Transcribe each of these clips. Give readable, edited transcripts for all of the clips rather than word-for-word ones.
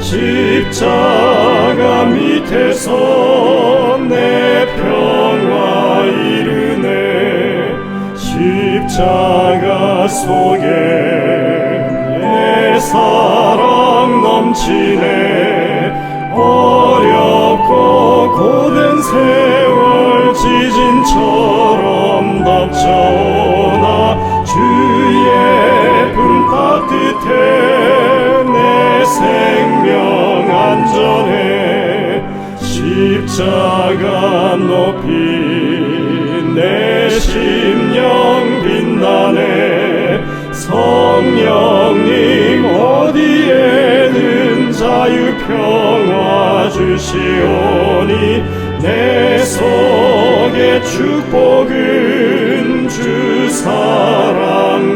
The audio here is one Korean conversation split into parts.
십자가 밑에서 내 평화 이르네. 십자가 속에 내 사랑 넘치네. 어렵고 고된 세월 지진처럼 덮쳐오나 주의 품 따뜻해 내 생명 안전해. 십자가 높이 내 심령 빛나네. 성령님 어디에든 자유평화 주시오니 내 속에 축복은 주 사랑뿐이네.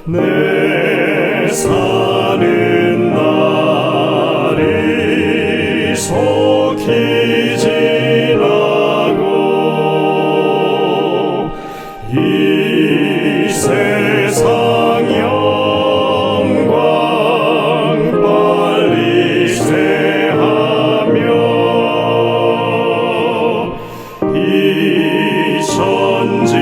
내 사는 날이 속히 지나고 이 세상 영광 빨리 새하며 이 천지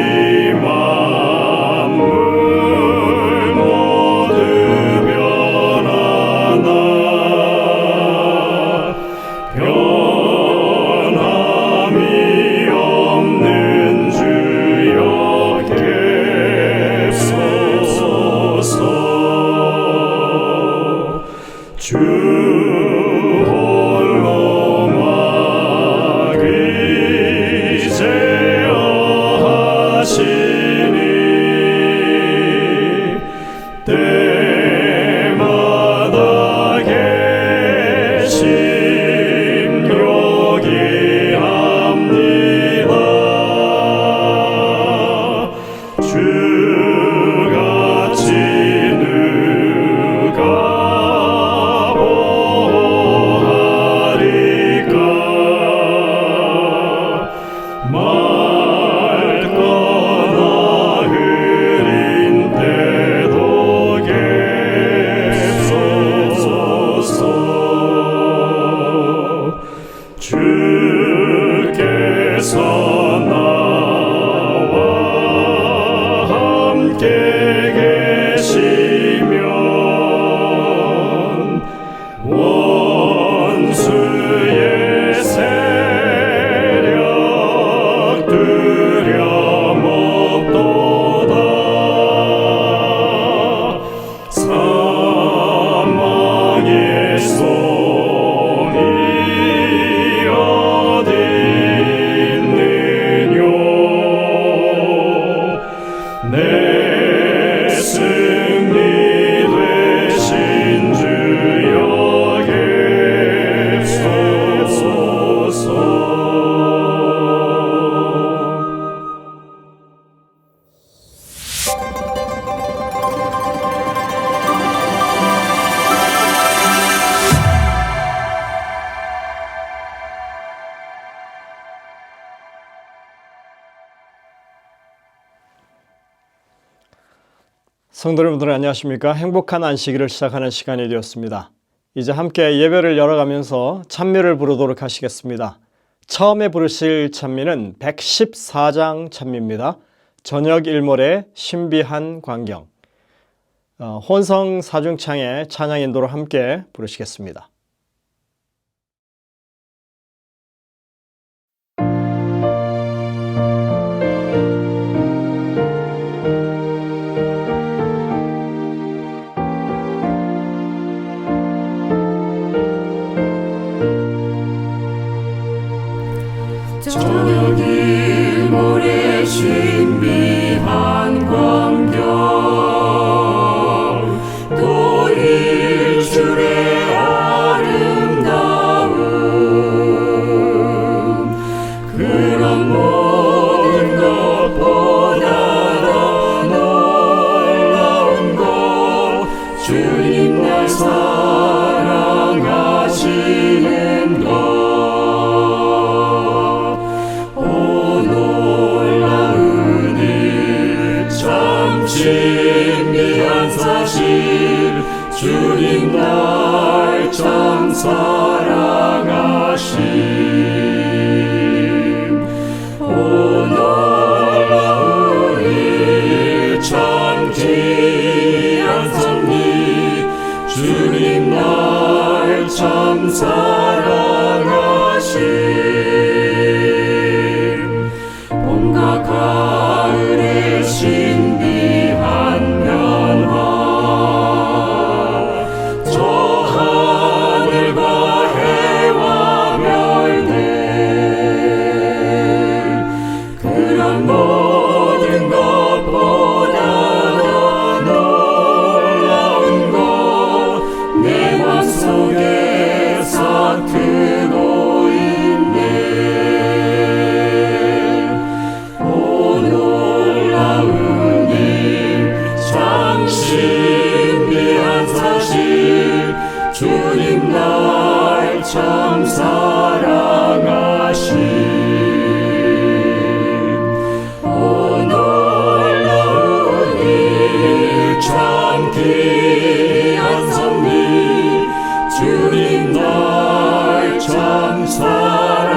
주 홀로 막이제어 하시니 때마다 계심 요기합니다. 주같이 누가 주께서 나와 함께 계시면 원수의 세력 두려움 없도다. 사망의 손이 내 승리 되신 주 성도 여러분들 안녕하십니까? 행복한 안식일을 시작하는 시간이 되었습니다. 이제 함께 예배를 열어가면서 찬미를 부르도록 하시겠습니다. 처음에 부르실 찬미는 114장 찬미입니다. 저녁 일몰의 신비한 광경, 혼성 사중창의 찬양 인도로 함께 부르시겠습니다. 저녁 일몰의 신비한 광경 또 일출의 아름다움 그런 모든 것보다 더 놀라운 것 주님 날 사랑하시는 것 신비한 사실 주님 날 참 사랑하심 오 놀라운 일 참 귀한 섭리 주님 날 참 사랑하심 봄과 가을의 신비한 변화 저 하늘과 해와 별들 그런 모든 것보다 더 놀라운 것 내 맘속에 싹트고 있네 오 놀라운 참 신비한 사실 주님 날 참 사랑하심 오 놀라운 참 귀한 섭리 주님 날 참 사랑하심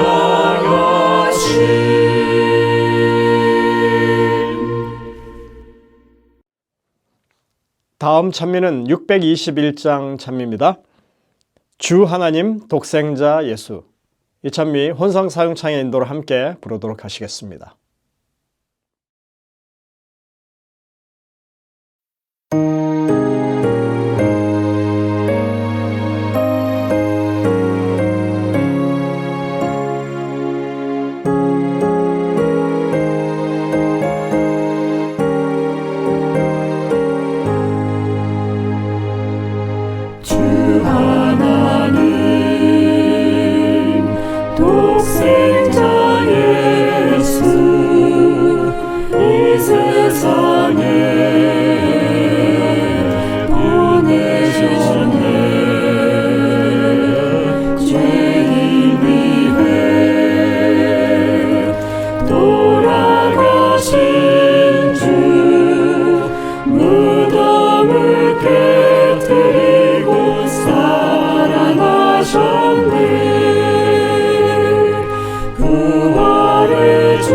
다음 찬미는 621장 찬미입니다. 주 하나님 독생자 예수. 이 찬미 혼성 사용창의 인도로 함께 부르도록 하시겠습니다. 독생자 예수 이 세상에 보내셨네 죄인 위해 돌아가신 주 무덤을 깨뜨리고 살아나셨네 부활의 주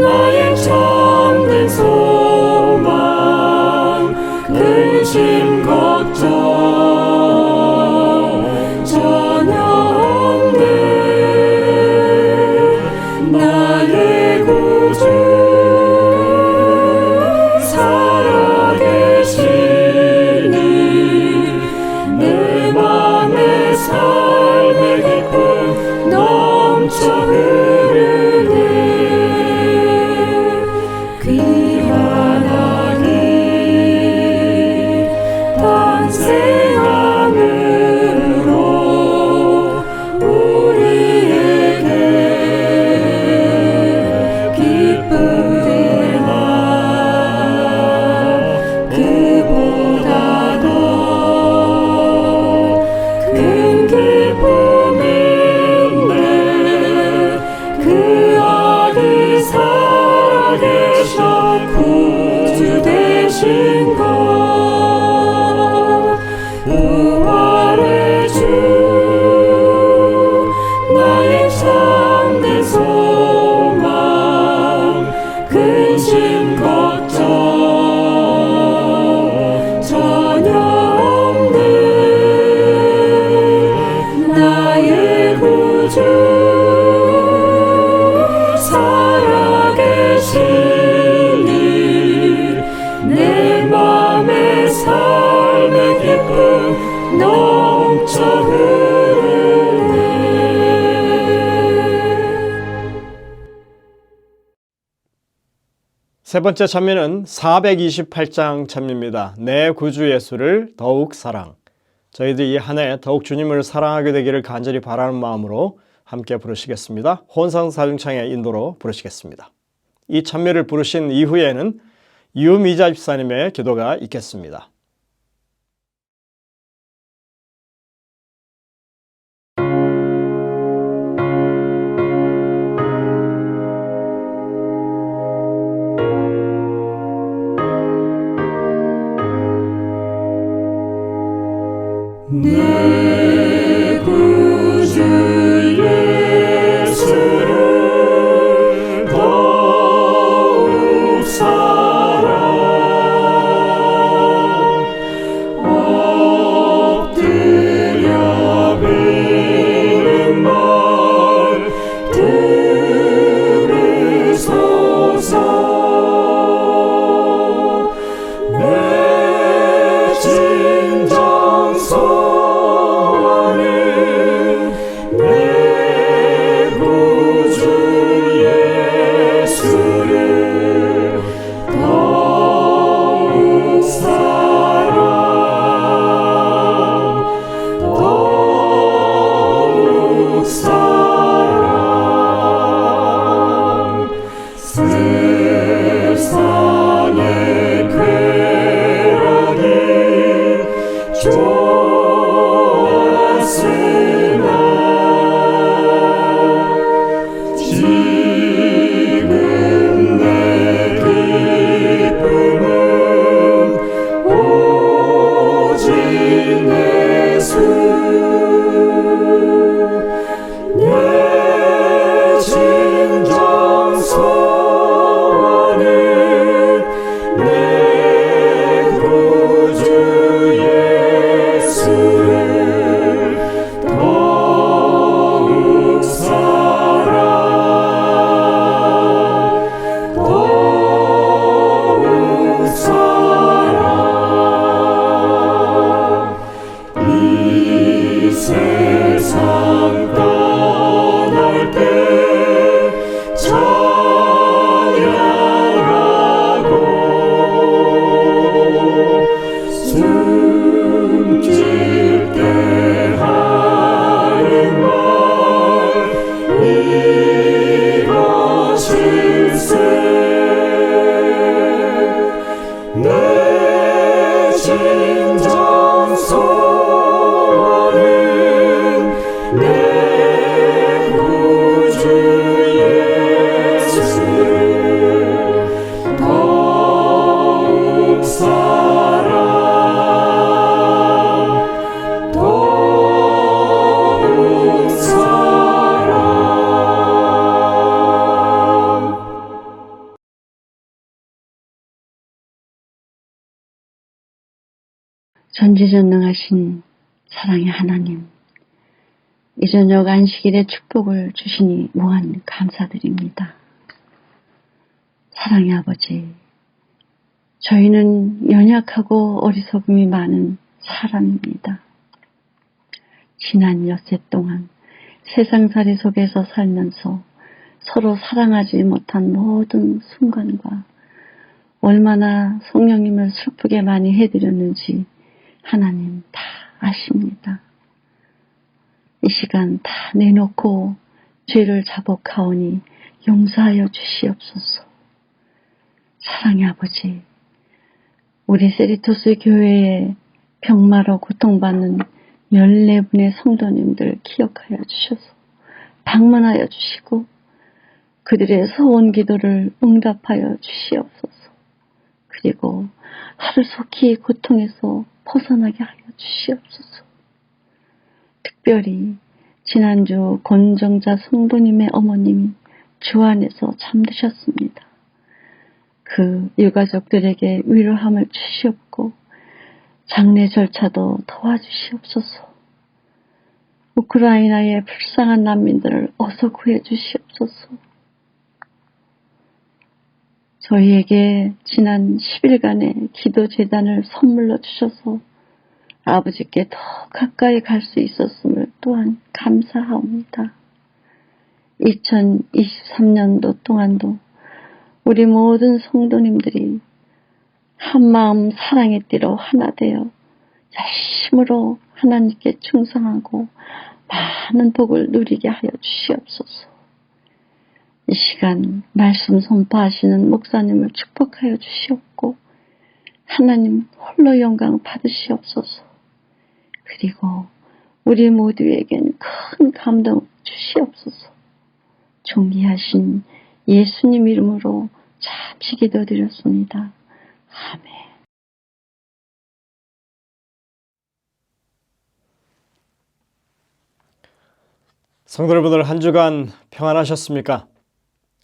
나의 참된 소망 근심 걱정 전혀 없네 나의 구주 살아계시니 내 맘의 삶의 기쁨 넘쳐 흐르네 귀한 아기 탄생함으로 우리에게 기쁘리라 그보다 더 큰 기쁨이 그 아기 살아계셔 구주 되신 것 부활의 주 나의 참된 소망 세 번째 찬미는 428장 찬미입니다. 내 구주 예수를 더욱 사랑. 저희들 이 한 해 더욱 주님을 사랑하게 되기를 간절히 바라는 마음으로 함께 부르시겠습니다. 혼성사중창의 인도로 부르시겠습니다. 이 찬미를 부르신 이후에는 유미자 집사님의 기도가 있겠습니다. 내 구주 예수를 더욱 사랑 엎드려 비는 말 들으소서 내 진정 소원은 내 구주 예수를 더욱 사랑 더욱 사랑 세상의 쾌락이 좋았으나 지금 내 기쁨은 오직 예수 내 진정 소원은 내 구주 예수를 더욱 사랑 더욱 사랑 이 세상 떠날 때 찬양하고 숨질 때 하는 말 이것일세 내 진정 소원은 내 구주 예수를 더욱 사랑 더욱 사랑 전지전능하신 사랑의 하나님, 이 저녁 안식일의 축복을 주시니 무한 감사드립니다. 사랑의 아버지, 저희는 연약하고 어리석음이 많은 사람입니다. 지난 엿새 동안 세상살이 속에서 살면서 서로 사랑하지 못한 모든 순간과 얼마나 성령님을 슬프게 많이 해드렸는지 하나님 다 아십니다. 이 시간 다 내놓고 죄를 자복하오니 용서하여 주시옵소서. 사랑의 아버지, 우리 세리토스 교회에 병마로 고통받는 14분의 성도님들 기억하여 주셔서 방문하여 주시고 그들의 소원 기도를 응답하여 주시옵소서. 그리고 하루속히 고통에서 벗어나게 하여 주시옵소서. 특별히 지난주 권정자 성도님의 어머님이 주 안에서 잠드셨습니다. 그 유가족들에게 위로함을 주시옵고 장례 절차도 도와주시옵소서. 우크라이나의 불쌍한 난민들을 어서 구해 주시옵소서. 저희에게 지난 10일간의 기도 재단을 선물로 주셔서 아버지께 더 가까이 갈 수 있었음을 또한 감사하옵니다. 2023년도 동안도 우리 모든 성도님들이 한마음 사랑의 띠로 하나 되어 열심으로 하나님께 충성하고 많은 복을 누리게 하여 주시옵소서. 이 시간 말씀 선포하시는 목사님을 축복하여 주시옵고 하나님 홀로 영광 받으시옵소서. 그리고 우리 모두에겐 큰 감동 주시옵소서. 존귀하신 예수님 이름으로 잠시 기도드렸습니다. 아멘. 성도 여러분들 한 주간 평안하셨습니까?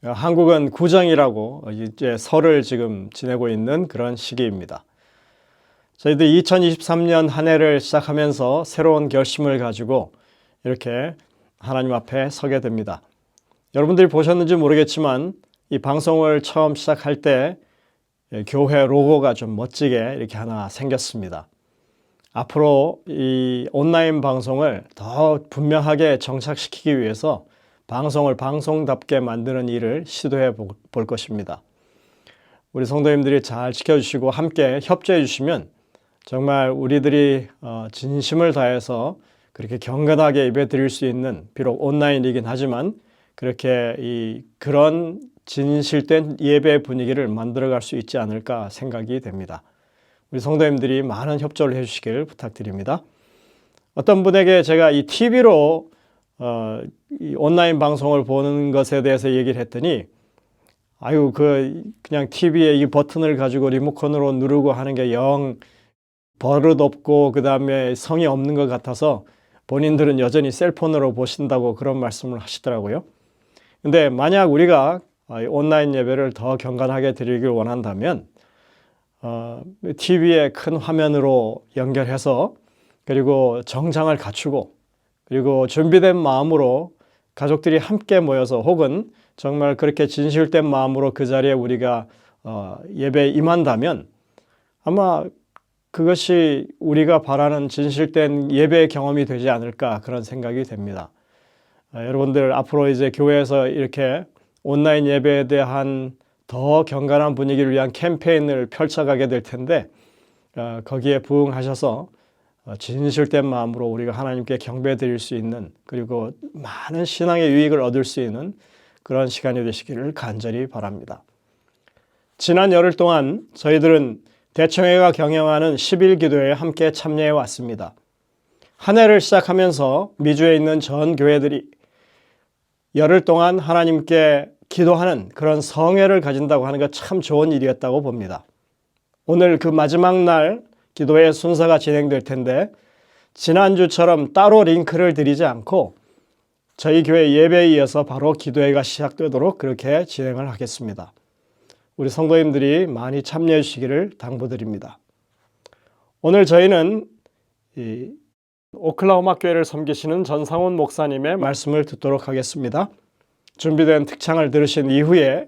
한국은 구정이라고 이제 설을 지금 지내고 있는 그런 시기입니다. 저희들 2023년 한 해를 시작하면서 새로운 결심을 가지고 이렇게 하나님 앞에 서게 됩니다. 여러분들이 보셨는지 모르겠지만 이 방송을 처음 시작할 때 교회 로고가 좀 멋지게 이렇게 하나 생겼습니다. 앞으로 이 온라인 방송을 더 분명하게 정착시키기 위해서 방송을 방송답게 만드는 일을 시도해 볼 것입니다. 우리 성도님들이 잘 지켜주시고 함께 협조해 주시면 정말 우리들이 진심을 다해서 그렇게 경건하게 예배 드릴 수 있는, 비록 온라인이긴 하지만 그렇게 그런 진실된 예배 분위기를 만들어갈 수 있지 않을까 생각이 됩니다. 우리 성도님들이 많은 협조를 해주시길 부탁드립니다. 어떤 분에게 제가 이 TV로 이 온라인 방송을 보는 것에 대해서 얘기를 했더니 그냥 TV에 이 버튼을 가지고 리모컨으로 누르고 하는 게 영 버릇 없고 그 다음에 성의 없는 것 같아서 본인들은 여전히 셀폰으로 보신다고 그런 말씀을 하시더라고요. 근데 만약 우리가 온라인 예배를 더 경건하게 드리길 원한다면 TV에 큰 화면으로 연결해서 그리고 정장을 갖추고 그리고 준비된 마음으로 가족들이 함께 모여서 혹은 정말 그렇게 진실된 마음으로 그 자리에 우리가 예배에 임한다면 아마 그것이 우리가 바라는 진실된 예배의 경험이 되지 않을까 그런 생각이 됩니다. 여러분들 앞으로 이제 교회에서 이렇게 온라인 예배에 대한 더 경건한 분위기를 위한 캠페인을 펼쳐가게 될 텐데 거기에 부응하셔서 진실된 마음으로 우리가 하나님께 경배 드릴 수 있는 그리고 많은 신앙의 유익을 얻을 수 있는 그런 시간이 되시기를 간절히 바랍니다. 지난 열흘 동안 저희들은 대청회가 경영하는 10일 기도회에 함께 참여해 왔습니다. 한 해를 시작하면서 미주에 있는 전 교회들이 열흘 동안 하나님께 기도하는 그런 성회를 가진다고 하는 것 참 좋은 일이었다고 봅니다. 오늘 그 마지막 날 기도회 순서가 진행될 텐데 지난주처럼 따로 링크를 드리지 않고 저희 교회 예배에 이어서 바로 기도회가 시작되도록 그렇게 진행을 하겠습니다. 우리 성도님들이 많이 참여해 주시기를 당부드립니다. 오늘 저희는 이 오클라호마 교회를 섬기시는 전상훈 목사님의 말씀을 듣도록 하겠습니다. 준비된 특창을 들으신 이후에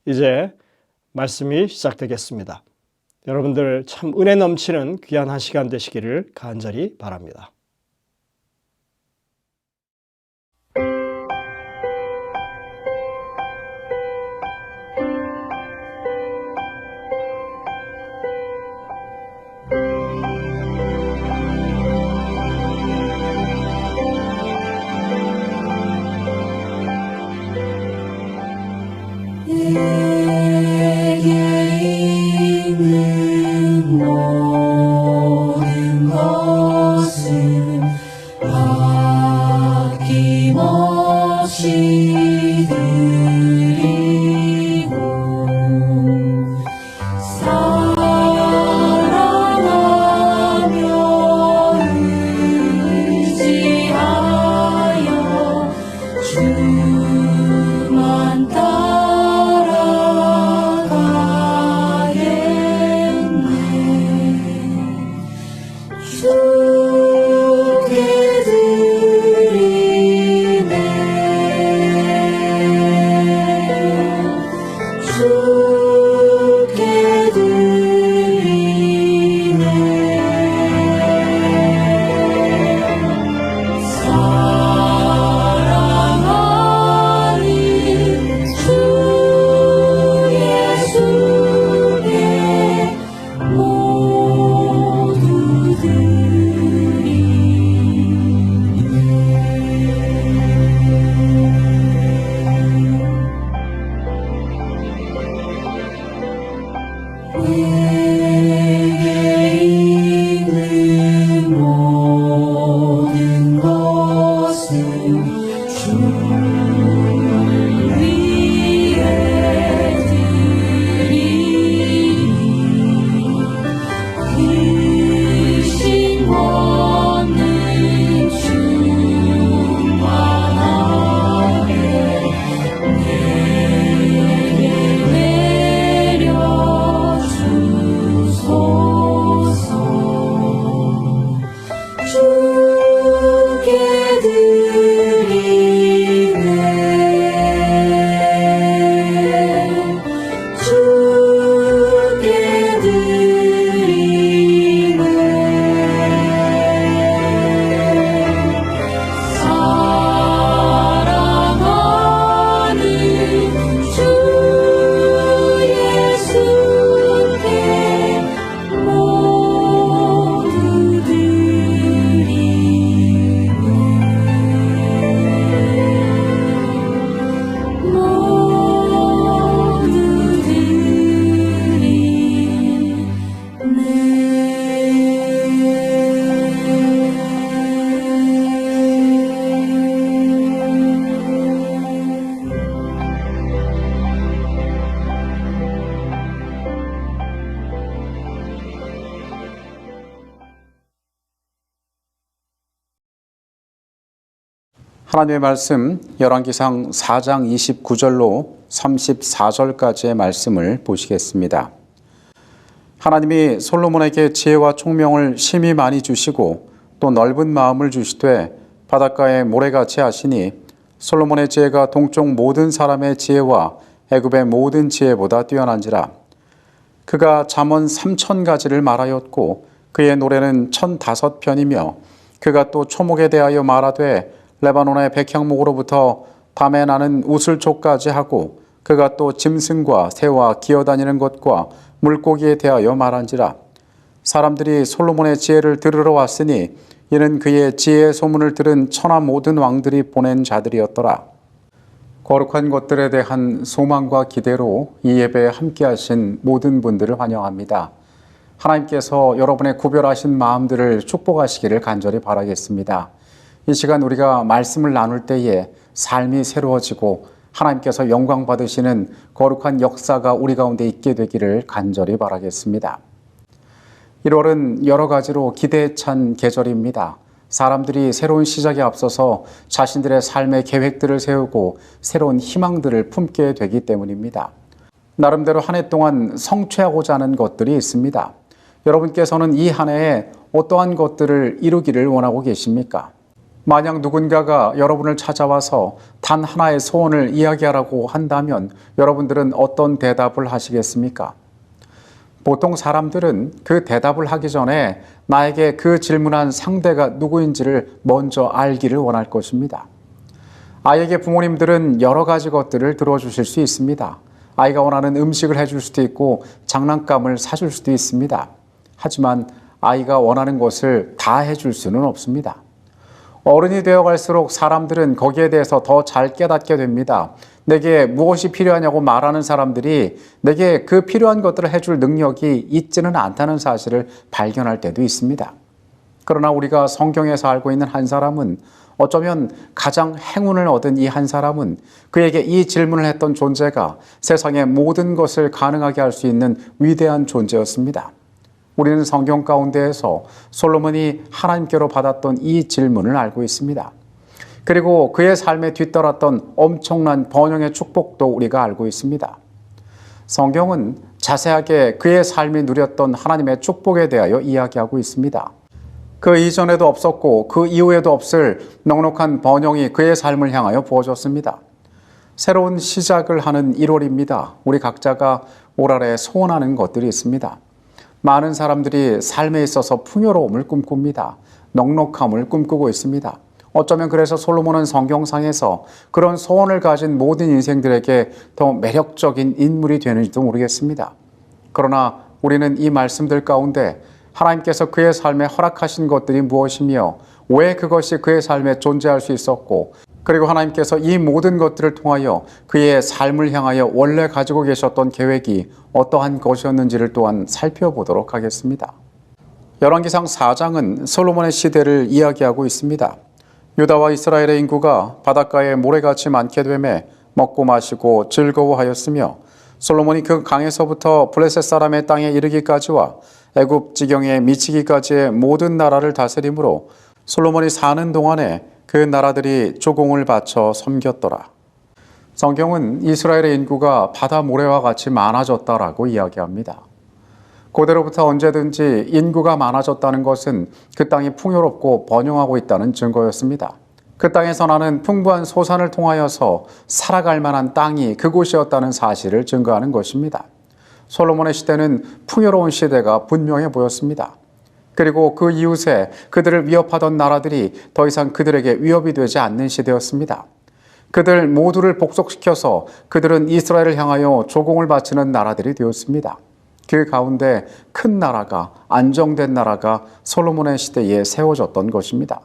이제 말씀이 시작되겠습니다. 여러분들 참 은혜 넘치는 귀한 한 시간 되시기를 간절히 바랍니다. 주만 따라 하나님의 말씀 열왕기상 4장 29절로 34절까지의 말씀을 보시겠습니다. 하나님이 솔로몬에게 지혜와 총명을 심히 많이 주시고 또 넓은 마음을 주시되 바닷가에 모래같이 하시니 솔로몬의 지혜가 동쪽 모든 사람의 지혜와 애굽의 모든 지혜보다 뛰어난지라. 그가 잠언 3,000가지를 말하였고 그의 노래는 1,005편이며 그가 또 초목에 대하여 말하되 레바논의 백향목으로부터 담에 나는 우슬초까지 하고 그가 또 짐승과 새와 기어다니는 것과 물고기에 대하여 말한지라. 사람들이 솔로몬의 지혜를 들으러 왔으니 이는 그의 지혜의 소문을 들은 천하 모든 왕들이 보낸 자들이었더라. 거룩한 것들에 대한 소망과 기대로 이 예배에 함께하신 모든 분들을 환영합니다. 하나님께서 여러분의 구별하신 마음들을 축복하시기를 간절히 바라겠습니다. 이 시간 우리가 말씀을 나눌 때에 삶이 새로워지고 하나님께서 영광 받으시는 거룩한 역사가 우리 가운데 있게 되기를 간절히 바라겠습니다. 1월은 여러 가지로 기대에 찬 계절입니다. 사람들이 새로운 시작에 앞서서 자신들의 삶의 계획들을 세우고 새로운 희망들을 품게 되기 때문입니다. 나름대로 한 해 동안 성취하고자 하는 것들이 있습니다. 여러분께서는 이 한 해에 어떠한 것들을 이루기를 원하고 계십니까? 만약 누군가가 여러분을 찾아와서 단 하나의 소원을 이야기하라고 한다면 여러분들은 어떤 대답을 하시겠습니까? 보통 사람들은 그 대답을 하기 전에 나에게 그 질문한 상대가 누구인지를 먼저 알기를 원할 것입니다. 아이에게 부모님들은 여러 가지 것들을 들어주실 수 있습니다. 아이가 원하는 음식을 해줄 수도 있고 장난감을 사줄 수도 있습니다. 하지만 아이가 원하는 것을 다 해줄 수는 없습니다. 어른이 되어갈수록 사람들은 거기에 대해서 더 잘 깨닫게 됩니다. 내게 무엇이 필요하냐고 말하는 사람들이 내게 그 필요한 것들을 해줄 능력이 있지는 않다는 사실을 발견할 때도 있습니다. 그러나 우리가 성경에서 알고 있는 한 사람은 어쩌면 가장 행운을 얻은 이 한 사람은 그에게 이 질문을 했던 존재가 세상의 모든 것을 가능하게 할 수 있는 위대한 존재였습니다. 우리는 성경 가운데에서 솔로몬이 하나님께로 받았던 이 질문을 알고 있습니다. 그리고 그의 삶에 뒤따랐던 엄청난 번영의 축복도 우리가 알고 있습니다. 성경은 자세하게 그의 삶이 누렸던 하나님의 축복에 대하여 이야기하고 있습니다. 그 이전에도 없었고 그 이후에도 없을 넉넉한 번영이 그의 삶을 향하여 부어졌습니다. 새로운 시작을 하는 1월입니다. 우리 각자가 올 한해 소원하는 것들이 있습니다. 많은 사람들이 삶에 있어서 풍요로움을 꿈꿉니다. 넉넉함을 꿈꾸고 있습니다. 어쩌면 그래서 솔로몬은 성경상에서 그런 소원을 가진 모든 인생들에게 더 매력적인 인물이 되는지도 모르겠습니다. 그러나 우리는 이 말씀들 가운데 하나님께서 그의 삶에 허락하신 것들이 무엇이며 왜 그것이 그의 삶에 존재할 수 있었고 그리고 하나님께서 이 모든 것들을 통하여 그의 삶을 향하여 원래 가지고 계셨던 계획이 어떠한 것이었는지를 또한 살펴보도록 하겠습니다. 열왕기상 4장은 솔로몬의 시대를 이야기하고 있습니다. 유다와 이스라엘의 인구가 바닷가에 모래같이 많게 되매 먹고 마시고 즐거워하였으며 솔로몬이 그 강에서부터 블레셋 사람의 땅에 이르기까지와 애굽 지경에 미치기까지의 모든 나라를 다스림으로 솔로몬이 사는 동안에 그 나라들이 조공을 바쳐 섬겼더라. 성경은 이스라엘의 인구가 바다 모래와 같이 많아졌다라고 이야기합니다. 고대로부터 언제든지 인구가 많아졌다는 것은 그 땅이 풍요롭고 번영하고 있다는 증거였습니다. 그 땅에서 나는 풍부한 소산을 통하여서 살아갈 만한 땅이 그곳이었다는 사실을 증거하는 것입니다. 솔로몬의 시대는 풍요로운 시대가 분명해 보였습니다. 그리고 그 이웃에 그들을 위협하던 나라들이 더 이상 그들에게 위협이 되지 않는 시대였습니다. 그들 모두를 복속시켜서 그들은 이스라엘을 향하여 조공을 바치는 나라들이 되었습니다. 그 가운데 큰 나라가, 안정된 나라가 솔로몬의 시대에 세워졌던 것입니다.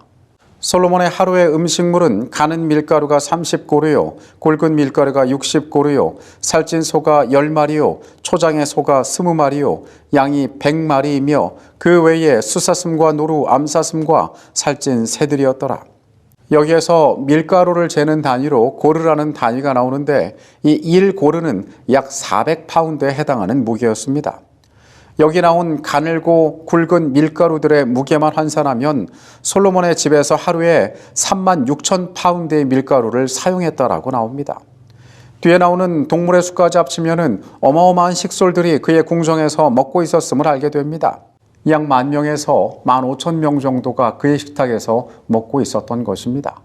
솔로몬의 하루의 음식물은 가는 밀가루가 30고루요, 굵은 밀가루가 60고루요, 살찐 소가 10마리요, 초장의 소가 20마리요, 양이 100마리이며 그 외에 수사슴과 노루, 암사슴과 살찐 새들이었더라. 여기에서 밀가루를 재는 단위로 고르라는 단위가 나오는데 이 1고르는 약 400파운드에 해당하는 무게였습니다. 여기 나온 가늘고 굵은 밀가루들의 무게만 환산하면 솔로몬의 집에서 하루에 36,000파운드의 밀가루를 사용했다라고 나옵니다. 뒤에 나오는 동물의 수까지 합치면 어마어마한 식솔들이 그의 궁정에서 먹고 있었음을 알게 됩니다. 약 10,000명에서 15,000명 정도가 그의 식탁에서 먹고 있었던 것입니다.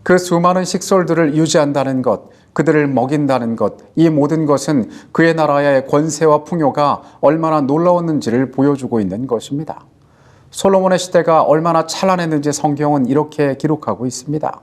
그 수많은 식솔들을 유지한다는 것, 그들을 먹인다는 것, 이 모든 것은 그의 나라의 권세와 풍요가 얼마나 놀라웠는지를 보여주고 있는 것입니다. 솔로몬의 시대가 얼마나 찬란했는지 성경은 이렇게 기록하고 있습니다.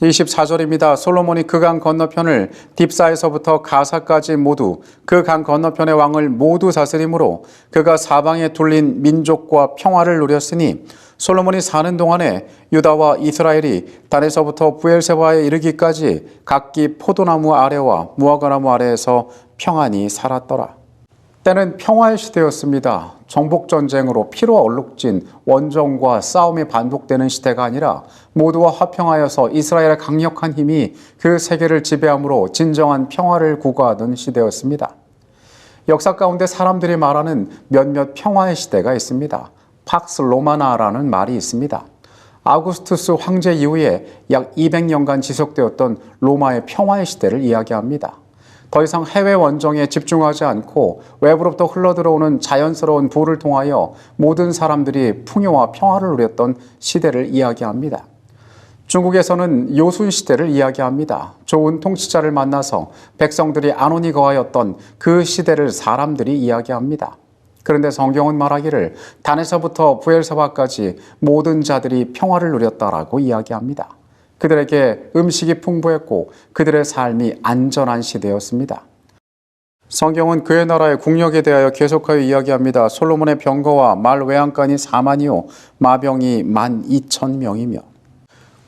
24절입니다. 솔로몬이 그 강 건너편을 딥사에서부터 가사까지 모두 그 강 건너편의 왕을 모두 다스림으로 그가 사방에 둘린 민족과 평화를 누렸으니 솔로몬이 사는 동안에 유다와 이스라엘이 단에서부터 부엘세바에 이르기까지 각기 포도나무 아래와 무화과나무 아래에서 평안히 살았더라. 때는 평화의 시대였습니다. 정복전쟁으로 피로 얼룩진 원정과 싸움이 반복되는 시대가 아니라 모두와 화평하여서 이스라엘의 강력한 힘이 그 세계를 지배함으로 진정한 평화를 구가하던 시대였습니다. 역사 가운데 사람들이 말하는 몇몇 평화의 시대가 있습니다. 팍스 로마나라는 말이 있습니다. 아우구스투스 황제 이후에 약 200년간 지속되었던 로마의 평화의 시대를 이야기합니다. 더 이상 해외 원정에 집중하지 않고 외부로부터 흘러들어오는 자연스러운 부를 통하여 모든 사람들이 풍요와 평화를 누렸던 시대를 이야기합니다. 중국에서는 요순 시대를 이야기합니다. 좋은 통치자를 만나서 백성들이 안온이 거하였던 그 시대를 사람들이 이야기합니다. 그런데 성경은 말하기를 단에서부터 부엘세바까지 모든 자들이 평화를 누렸다라고 이야기합니다. 그들에게 음식이 풍부했고 그들의 삶이 안전한 시대였습니다. 성경은 그의 나라의 국력에 대하여 계속하여 이야기합니다. 솔로몬의 병거와 말 외양간이 4만이요 마병이 12,000명이며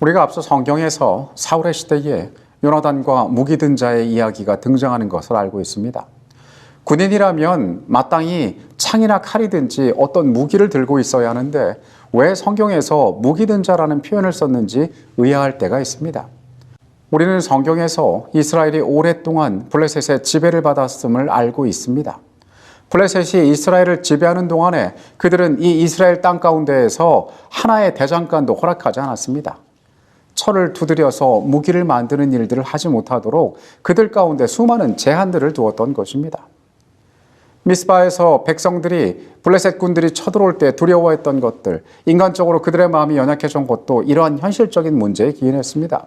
우리가 앞서 성경에서 사울의 시대에 요나단과 무기 든 자의 이야기가 등장하는 것을 알고 있습니다. 군인이라면 마땅히 창이나 칼이든지 어떤 무기를 들고 있어야 하는데 왜 성경에서 무기 든 자라는 표현을 썼는지 의아할 때가 있습니다. 우리는 성경에서 이스라엘이 오랫동안 블레셋의 지배를 받았음을 알고 있습니다. 블레셋이 이스라엘을 지배하는 동안에 그들은 이 이스라엘 땅 가운데에서 하나의 대장간도 허락하지 않았습니다. 철을 두드려서 무기를 만드는 일들을 하지 못하도록 그들 가운데 수많은 제한들을 두었던 것입니다. 미스바에서 백성들이 블레셋 군들이 쳐들어올 때 두려워했던 것들, 인간적으로 그들의 마음이 연약해진 것도 이러한 현실적인 문제에 기인했습니다.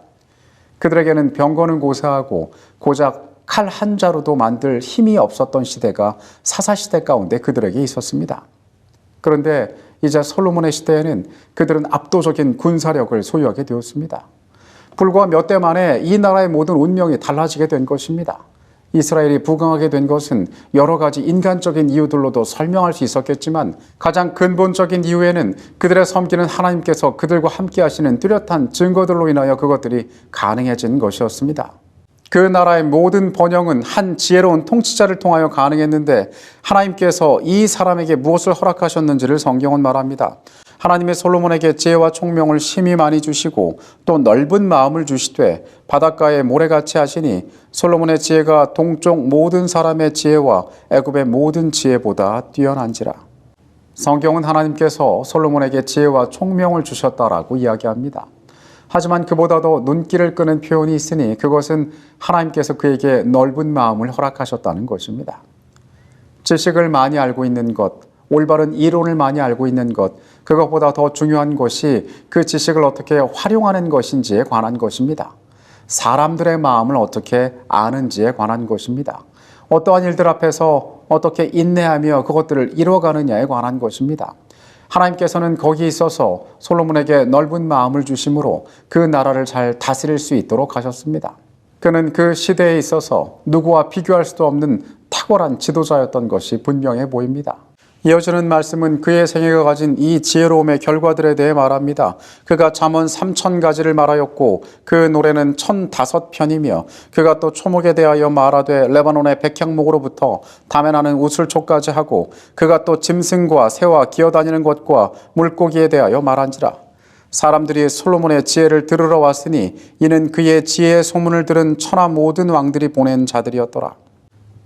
그들에게는 병거는 고사하고 고작 칼 한 자루도 만들 힘이 없었던 시대가 사사시대 가운데 그들에게 있었습니다. 그런데 이제 솔로몬의 시대에는 그들은 압도적인 군사력을 소유하게 되었습니다. 불과 몇 대 만에 이 나라의 모든 운명이 달라지게 된 것입니다. 이스라엘이 부강하게 된 것은 여러 가지 인간적인 이유들로도 설명할 수 있었겠지만 가장 근본적인 이유에는 그들의 섬기는 하나님께서 그들과 함께 하시는 뚜렷한 증거들로 인하여 그것들이 가능해진 것이었습니다. 그 나라의 모든 번영은 한 지혜로운 통치자를 통하여 가능했는데 하나님께서 이 사람에게 무엇을 허락하셨는지를 성경은 말합니다. 하나님의 솔로몬에게 지혜와 총명을 심히 많이 주시고 또 넓은 마음을 주시되 바닷가에 모래같이 하시니 솔로몬의 지혜가 동쪽 모든 사람의 지혜와 애굽의 모든 지혜보다 뛰어난지라. 성경은 하나님께서 솔로몬에게 지혜와 총명을 주셨다라고 이야기합니다. 하지만 그보다도 눈길을 끄는 표현이 있으니 그것은 하나님께서 그에게 넓은 마음을 허락하셨다는 것입니다. 지식을 많이 알고 있는 것, 올바른 이론을 많이 알고 있는 것, 그것보다 더 중요한 것이 그 지식을 어떻게 활용하는 것인지에 관한 것입니다. 사람들의 마음을 어떻게 아는지에 관한 것입니다. 어떠한 일들 앞에서 어떻게 인내하며 그것들을 이뤄가느냐에 관한 것입니다. 하나님께서는 거기에 있어서 솔로몬에게 넓은 마음을 주심으로 그 나라를 잘 다스릴 수 있도록 하셨습니다. 그는 그 시대에 있어서 누구와 비교할 수도 없는 탁월한 지도자였던 것이 분명해 보입니다. 이어지는 말씀은 그의 생애가 가진 이 지혜로움의 결과들에 대해 말합니다. 그가 잠언 3,000가지를 말하였고 그 노래는 1,005편이며 그가 또 초목에 대하여 말하되 레바논의 백향목으로부터 담에 나는 우슬초까지 하고 그가 또 짐승과 새와 기어다니는 것과 물고기에 대하여 말한지라. 사람들이 솔로몬의 지혜를 들으러 왔으니 이는 그의 지혜의 소문을 들은 천하 모든 왕들이 보낸 자들이었더라.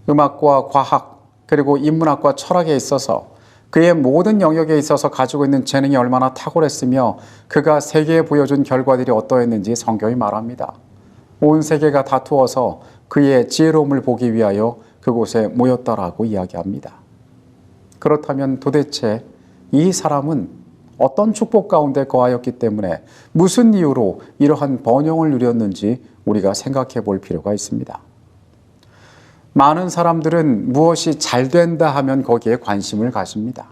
음악과 과학, 그리고 인문학과 철학에 있어서 그의 모든 영역에 있어서 가지고 있는 재능이 얼마나 탁월했으며 그가 세계에 보여준 결과들이 어떠했는지 성경이 말합니다. 온 세계가 다투어서 그의 지혜로움을 보기 위하여 그곳에 모였다라고 이야기합니다. 그렇다면 도대체 이 사람은 어떤 축복 가운데 거하였기 때문에 무슨 이유로 이러한 번영을 누렸는지 우리가 생각해 볼 필요가 있습니다. 많은 사람들은 무엇이 잘 된다 하면 거기에 관심을 가집니다.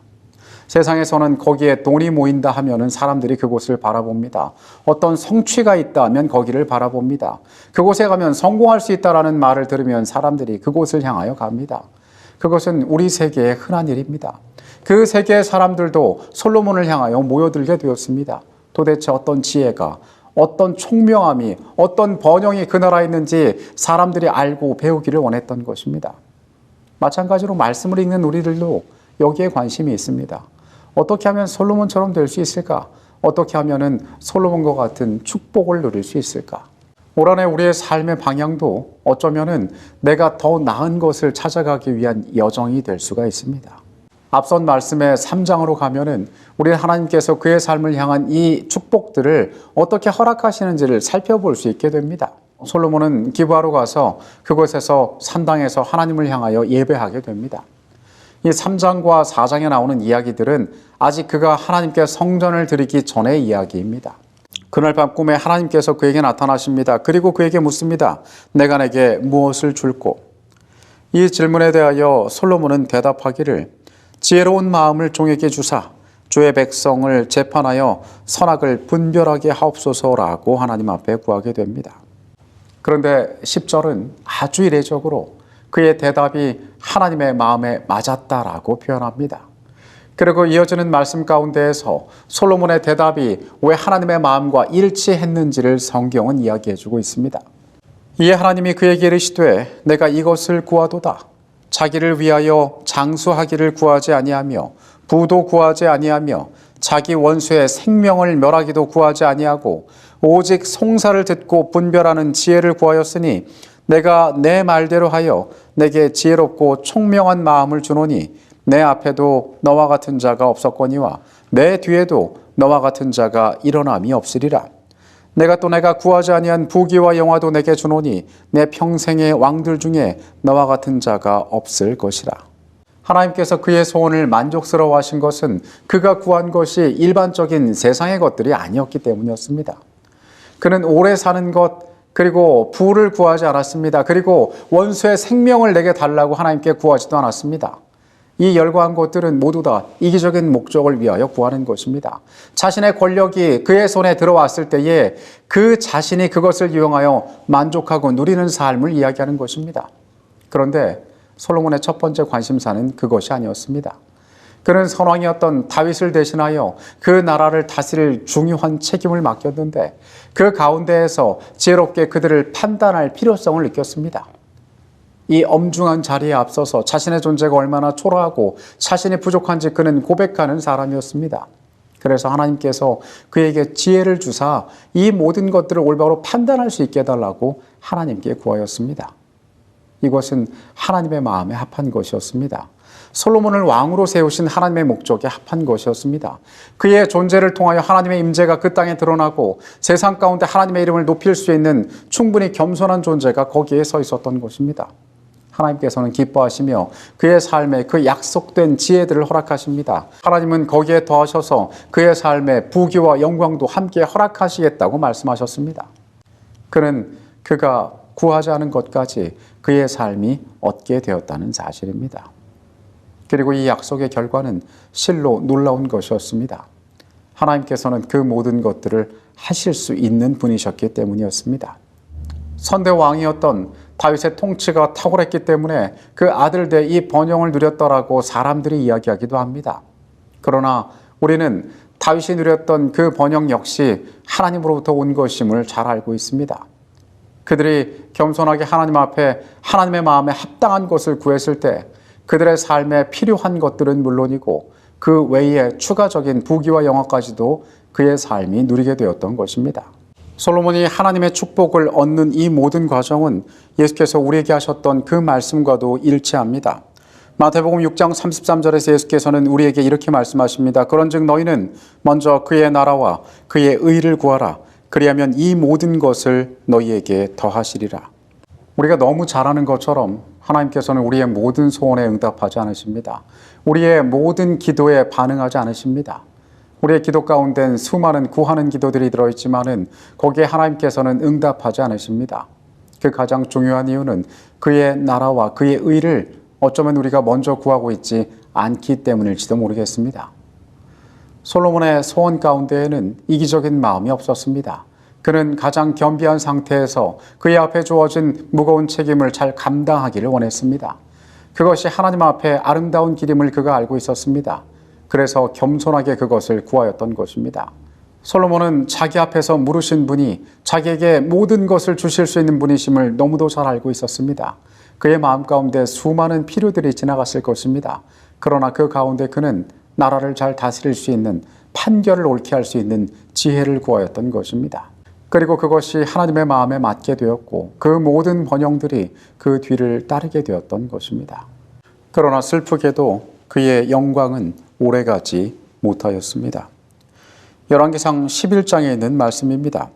세상에서는 거기에 돈이 모인다 하면은 사람들이 그곳을 바라봅니다. 어떤 성취가 있다 하면 거기를 바라봅니다. 그곳에 가면 성공할 수 있다라는 말을 들으면 사람들이 그곳을 향하여 갑니다. 그것은 우리 세계의 흔한 일입니다. 그 세계의 사람들도 솔로몬을 향하여 모여들게 되었습니다. 도대체 어떤 지혜가, 어떤 총명함이, 어떤 번영이 그 나라에 있는지 사람들이 알고 배우기를 원했던 것입니다. 마찬가지로 말씀을 읽는 우리들도 여기에 관심이 있습니다. 어떻게 하면 솔로몬처럼 될 수 있을까? 어떻게 하면 솔로몬과 같은 축복을 누릴 수 있을까? 올 한해 우리의 삶의 방향도 어쩌면 내가 더 나은 것을 찾아가기 위한 여정이 될 수가 있습니다. 앞선 말씀의 3장으로 가면은 우리 하나님께서 그의 삶을 향한 이 축복들을 어떻게 허락하시는지를 살펴볼 수 있게 됩니다. 솔로몬은 기브아로 가서 그곳에서 산당에서 하나님을 향하여 예배하게 됩니다. 이 3장과 4장에 나오는 이야기들은 아직 그가 하나님께 성전을 드리기 전의 이야기입니다. 그날 밤 꿈에 하나님께서 그에게 나타나십니다. 그리고 그에게 묻습니다. 내가 내게 무엇을 줄꼬? 이 질문에 대하여 솔로몬은 대답하기를 지혜로운 마음을 종에게 주사 주의 백성을 재판하여 선악을 분별하게 하옵소서라고 하나님 앞에 구하게 됩니다. 그런데 10절은 아주 이례적으로 그의 대답이 하나님의 마음에 맞았다라고 표현합니다. 그리고 이어지는 말씀 가운데에서 솔로몬의 대답이 왜 하나님의 마음과 일치했는지를 성경은 이야기해주고 있습니다. 이에 하나님이 그에게 이르시되 내가 이것을 구하도다. 자기를 위하여 장수하기를 구하지 아니하며 부도 구하지 아니하며 자기 원수의 생명을 멸하기도 구하지 아니하고 오직 송사를 듣고 분별하는 지혜를 구하였으니 내가 내 말대로 하여 내게 지혜롭고 총명한 마음을 주노니 내 앞에도 너와 같은 자가 없었거니와 내 뒤에도 너와 같은 자가 일어남이 없으리라. 내가 구하지 아니한 부귀와 영화도 내게 주노니 내 평생의 왕들 중에 너와 같은 자가 없을 것이라. 하나님께서 그의 소원을 만족스러워 하신 것은 그가 구한 것이 일반적인 세상의 것들이 아니었기 때문이었습니다. 그는 오래 사는 것, 그리고 부를 구하지 않았습니다. 그리고 원수의 생명을 내게 달라고 하나님께 구하지도 않았습니다. 이 열거한 것들은 모두 다 이기적인 목적을 위하여 구하는 것입니다. 자신의 권력이 그의 손에 들어왔을 때에 그 자신이 그것을 이용하여 만족하고 누리는 삶을 이야기하는 것입니다. 그런데 솔로몬의 첫 번째 관심사는 그것이 아니었습니다. 그는 선왕이었던 다윗을 대신하여 그 나라를 다스릴 중요한 책임을 맡겼는데 그 가운데에서 지혜롭게 그들을 판단할 필요성을 느꼈습니다. 이 엄중한 자리에 앞서서 자신의 존재가 얼마나 초라하고 자신이 부족한지 그는 고백하는 사람이었습니다. 그래서 하나님께서 그에게 지혜를 주사 이 모든 것들을 올바로 판단할 수 있게 해달라고 하나님께 구하였습니다. 이것은 하나님의 마음에 합한 것이었습니다. 솔로몬을 왕으로 세우신 하나님의 목적에 합한 것이었습니다. 그의 존재를 통하여 하나님의 임재가 그 땅에 드러나고 세상 가운데 하나님의 이름을 높일 수 있는 충분히 겸손한 존재가 거기에 서 있었던 것입니다. 하나님께서는 기뻐하시며 그의 삶에 그 약속된 지혜들을 허락하십니다. 하나님은 거기에 더하셔서 그의 삶에 부귀와 영광도 함께 허락하시겠다고 말씀하셨습니다. 그는 그가 구하지 않은 것까지 그의 삶이 얻게 되었다는 사실입니다. 그리고 이 약속의 결과는 실로 놀라운 것이었습니다. 하나님께서는 그 모든 것들을 하실 수 있는 분이셨기 때문이었습니다. 선대왕이었던 다윗의 통치가 탁월했기 때문에 그 아들들 이 번영을 누렸더라고 사람들이 이야기하기도 합니다. 그러나 우리는 다윗이 누렸던 그 번영 역시 하나님으로부터 온 것임을 잘 알고 있습니다. 그들이 겸손하게 하나님 앞에 하나님의 마음에 합당한 것을 구했을 때 그들의 삶에 필요한 것들은 물론이고 그 외에 추가적인 부귀와 영화까지도 그의 삶이 누리게 되었던 것입니다. 솔로몬이 하나님의 축복을 얻는 이 모든 과정은 예수께서 우리에게 하셨던 그 말씀과도 일치합니다. 마태복음 6장 33절에서 예수께서는 우리에게 이렇게 말씀하십니다. 그런즉 너희는 먼저 그의 나라와 그의 의를 구하라. 그리하면 이 모든 것을 너희에게 더하시리라. 우리가 너무 잘하는 것처럼 하나님께서는 우리의 모든 소원에 응답하지 않으십니다. 우리의 모든 기도에 반응하지 않으십니다. 우리의 기도 가운데는 수많은 구하는 기도들이 들어있지만은 거기에 하나님께서는 응답하지 않으십니다. 그 가장 중요한 이유는 그의 나라와 그의 의를 어쩌면 우리가 먼저 구하고 있지 않기 때문일지도 모르겠습니다. 솔로몬의 소원 가운데에는 이기적인 마음이 없었습니다. 그는 가장 겸비한 상태에서 그의 앞에 주어진 무거운 책임을 잘 감당하기를 원했습니다. 그것이 하나님 앞에 아름다운 길임을 그가 알고 있었습니다. 그래서 겸손하게 그것을 구하였던 것입니다. 솔로몬은 자기 앞에서 물으신 분이 자기에게 모든 것을 주실 수 있는 분이심을 너무도 잘 알고 있었습니다. 그의 마음 가운데 수많은 필요들이 지나갔을 것입니다. 그러나 그 가운데 그는 나라를 잘 다스릴 수 있는, 판결을 옳게 할 수 있는 지혜를 구하였던 것입니다. 그리고 그것이 하나님의 마음에 맞게 되었고 그 모든 번영들이 그 뒤를 따르게 되었던 것입니다. 그러나 슬프게도 그의 영광은 오래가지 못하였습니다. 열왕기상 11장에 있는 말씀입니다.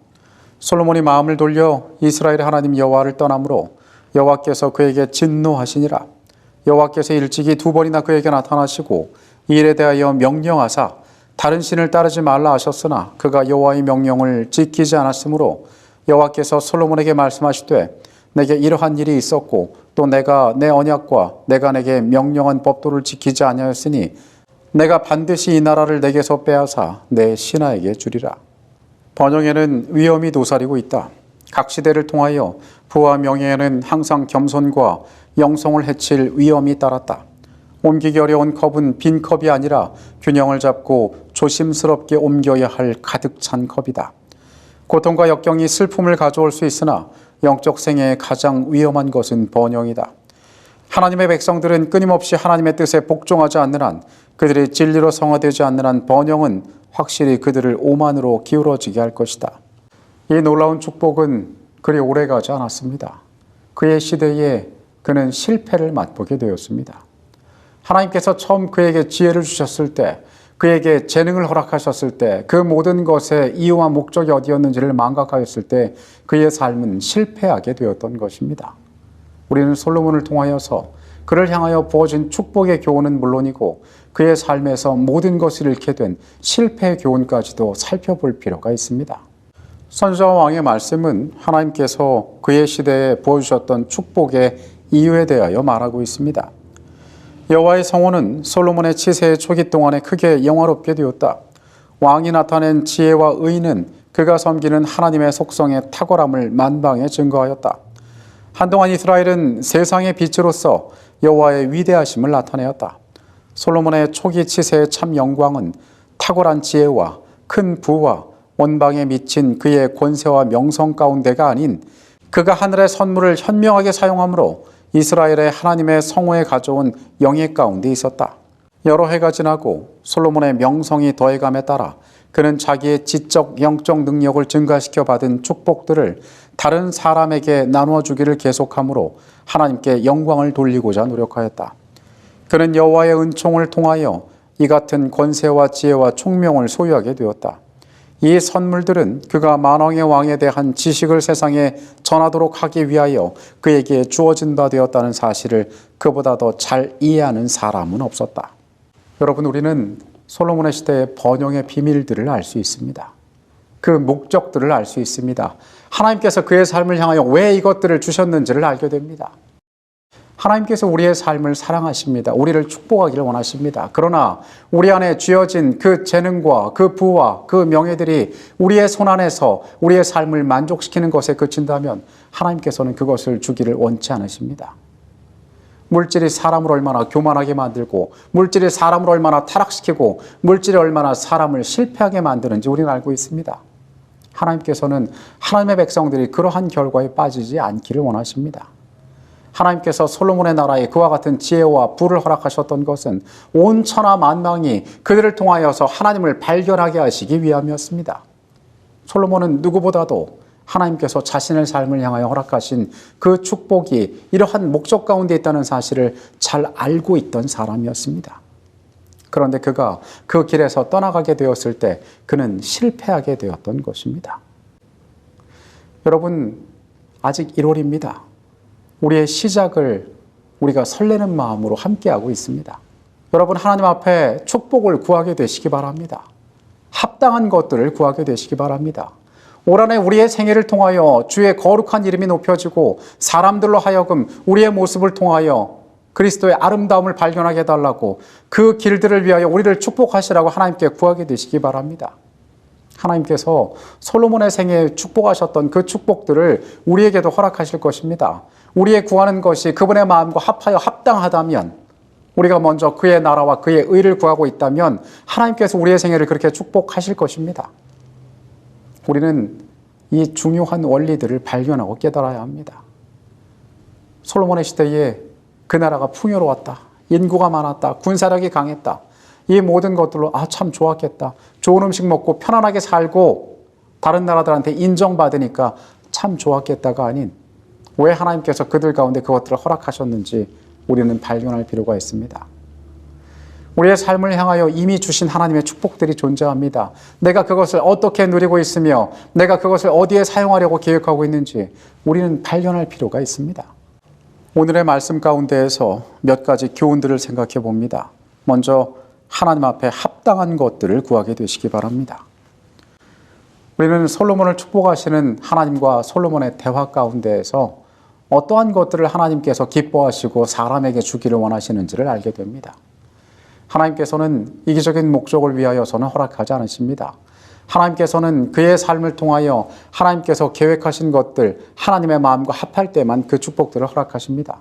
솔로몬이 마음을 돌려 이스라엘의 하나님 여호와를 떠나므로 여호와께서 그에게 진노하시니라. 여호와께서 일찍이 2번이나 그에게 나타나시고 이 일에 대하여 명령하사 다른 신을 따르지 말라 하셨으나 그가 여호와의 명령을 지키지 않았으므로 여호와께서 솔로몬에게 말씀하시되 내게 이러한 일이 있었고 또 내가 내 언약과 내가 내게 명령한 법도를 지키지 아니하였으니 내가 반드시 이 나라를 내게서 빼앗아 내 신하에게 주리라. 번영에는 위험이 도사리고 있다. 각 시대를 통하여 부와 명예에는 항상 겸손과 영성을 해칠 위험이 따랐다. 옮기기 어려운 컵은 빈 컵이 아니라 균형을 잡고 조심스럽게 옮겨야 할 가득 찬 컵이다. 고통과 역경이 슬픔을 가져올 수 있으나 영적 생애의 가장 위험한 것은 번영이다. 하나님의 백성들은 끊임없이 하나님의 뜻에 복종하지 않는 한, 그들이 진리로 성화되지 않는 한 번영은 확실히 그들을 오만으로 기울어지게 할 것이다. 이 놀라운 축복은 그리 오래가지 않았습니다. 그의 시대에 그는 실패를 맛보게 되었습니다. 하나님께서 처음 그에게 지혜를 주셨을 때, 그에게 재능을 허락하셨을 때, 그 모든 것의 이유와 목적이 어디였는지를 망각하였을 때 그의 삶은 실패하게 되었던 것입니다. 우리는 솔로몬을 통하여서 그를 향하여 부어진 축복의 교훈은 물론이고 그의 삶에서 모든 것을 잃게 된 실패의 교훈까지도 살펴볼 필요가 있습니다. 선지자와 왕의 말씀은 하나님께서 그의 시대에 부어주셨던 축복의 이유에 대하여 말하고 있습니다. 여호와의 성호는 솔로몬의 치세의 초기 동안에 크게 영화롭게 되었다. 왕이 나타낸 지혜와 의는 그가 섬기는 하나님의 속성의 탁월함을 만방에 증거하였다. 한동안 이스라엘은 세상의 빛으로서 여호와의 위대하심을 나타내었다. 솔로몬의 초기 치세의 참 영광은 탁월한 지혜와 큰 부와 원방에 미친 그의 권세와 명성 가운데가 아닌 그가 하늘의 선물을 현명하게 사용함으로 이스라엘의 하나님의 성호에 가져온 영예 가운데 있었다. 여러 해가 지나고 솔로몬의 명성이 더해감에 따라 그는 자기의 지적, 영적 능력을 증가시켜 받은 축복들을 다른 사람에게 나누어 주기를 계속함으로 하나님께 영광을 돌리고자 노력하였다. 그는 여호와의 은총을 통하여 이 같은 권세와 지혜와 총명을 소유하게 되었다. 이 선물들은 그가 만왕의 왕에 대한 지식을 세상에 전하도록 하기 위하여 그에게 주어진 바 되었다는 사실을 그보다 더 잘 이해하는 사람은 없었다. 여러분, 우리는 솔로몬의 시대의 번영의 비밀들을 알 수 있습니다. 그 목적들을 알 수 있습니다. 하나님께서 그의 삶을 향하여 왜 이것들을 주셨는지를 알게 됩니다. 하나님께서 우리의 삶을 사랑하십니다. 우리를 축복하기를 원하십니다. 그러나 우리 안에 쥐어진 그 재능과 그 부와 그 명예들이 우리의 손안에서 우리의 삶을 만족시키는 것에 그친다면 하나님께서는 그것을 주기를 원치 않으십니다. 물질이 사람을 얼마나 교만하게 만들고 물질이 사람을 얼마나 타락시키고 물질이 얼마나 사람을 실패하게 만드는지 우리는 알고 있습니다. 하나님께서는 하나님의 백성들이 그러한 결과에 빠지지 않기를 원하십니다. 하나님께서 솔로몬의 나라에 그와 같은 지혜와 부를 허락하셨던 것은 온 천하 만방이 그들을 통하여서 하나님을 발견하게 하시기 위함이었습니다. 솔로몬은 누구보다도 하나님께서 자신의 삶을 향하여 허락하신 그 축복이 이러한 목적 가운데 있다는 사실을 잘 알고 있던 사람이었습니다. 그런데 그가 그 길에서 떠나가게 되었을 때 그는 실패하게 되었던 것입니다. 여러분, 아직 1월입니다. 우리의 시작을 우리가 설레는 마음으로 함께하고 있습니다. 여러분, 하나님 앞에 축복을 구하게 되시기 바랍니다. 합당한 것들을 구하게 되시기 바랍니다. 올 한해 우리의 생애를 통하여 주의 거룩한 이름이 높여지고 사람들로 하여금 우리의 모습을 통하여 그리스도의 아름다움을 발견하게 해달라고 그 길들을 위하여 우리를 축복하시라고 하나님께 구하게 되시기 바랍니다. 하나님께서 솔로몬의 생애에 축복하셨던 그 축복들을 우리에게도 허락하실 것입니다. 우리의 구하는 것이 그분의 마음과 합하여 합당하다면, 우리가 먼저 그의 나라와 그의 의를 구하고 있다면 하나님께서 우리의 생애를 그렇게 축복하실 것입니다. 우리는 이 중요한 원리들을 발견하고 깨달아야 합니다. 솔로몬의 시대에 그 나라가 풍요로웠다. 인구가 많았다. 군사력이 강했다. 이 모든 것들로 참 좋았겠다. 좋은 음식 먹고 편안하게 살고 다른 나라들한테 인정받으니까 참 좋았겠다가 아닌, 왜 하나님께서 그들 가운데 그것들을 허락하셨는지 우리는 발견할 필요가 있습니다. 우리의 삶을 향하여 이미 주신 하나님의 축복들이 존재합니다. 내가 그것을 어떻게 누리고 있으며 내가 그것을 어디에 사용하려고 계획하고 있는지 우리는 발견할 필요가 있습니다. 오늘의 말씀 가운데에서 몇 가지 교훈들을 생각해 봅니다. 먼저 하나님 앞에 합당한 것들을 구하게 되시기 바랍니다. 우리는 솔로몬을 축복하시는 하나님과 솔로몬의 대화 가운데에서 어떠한 것들을 하나님께서 기뻐하시고 사람에게 주기를 원하시는지를 알게 됩니다. 하나님께서는 이기적인 목적을 위하여서는 허락하지 않으십니다. 하나님께서는 그의 삶을 통하여 하나님께서 계획하신 것들, 하나님의 마음과 합할 때만 그 축복들을 허락하십니다.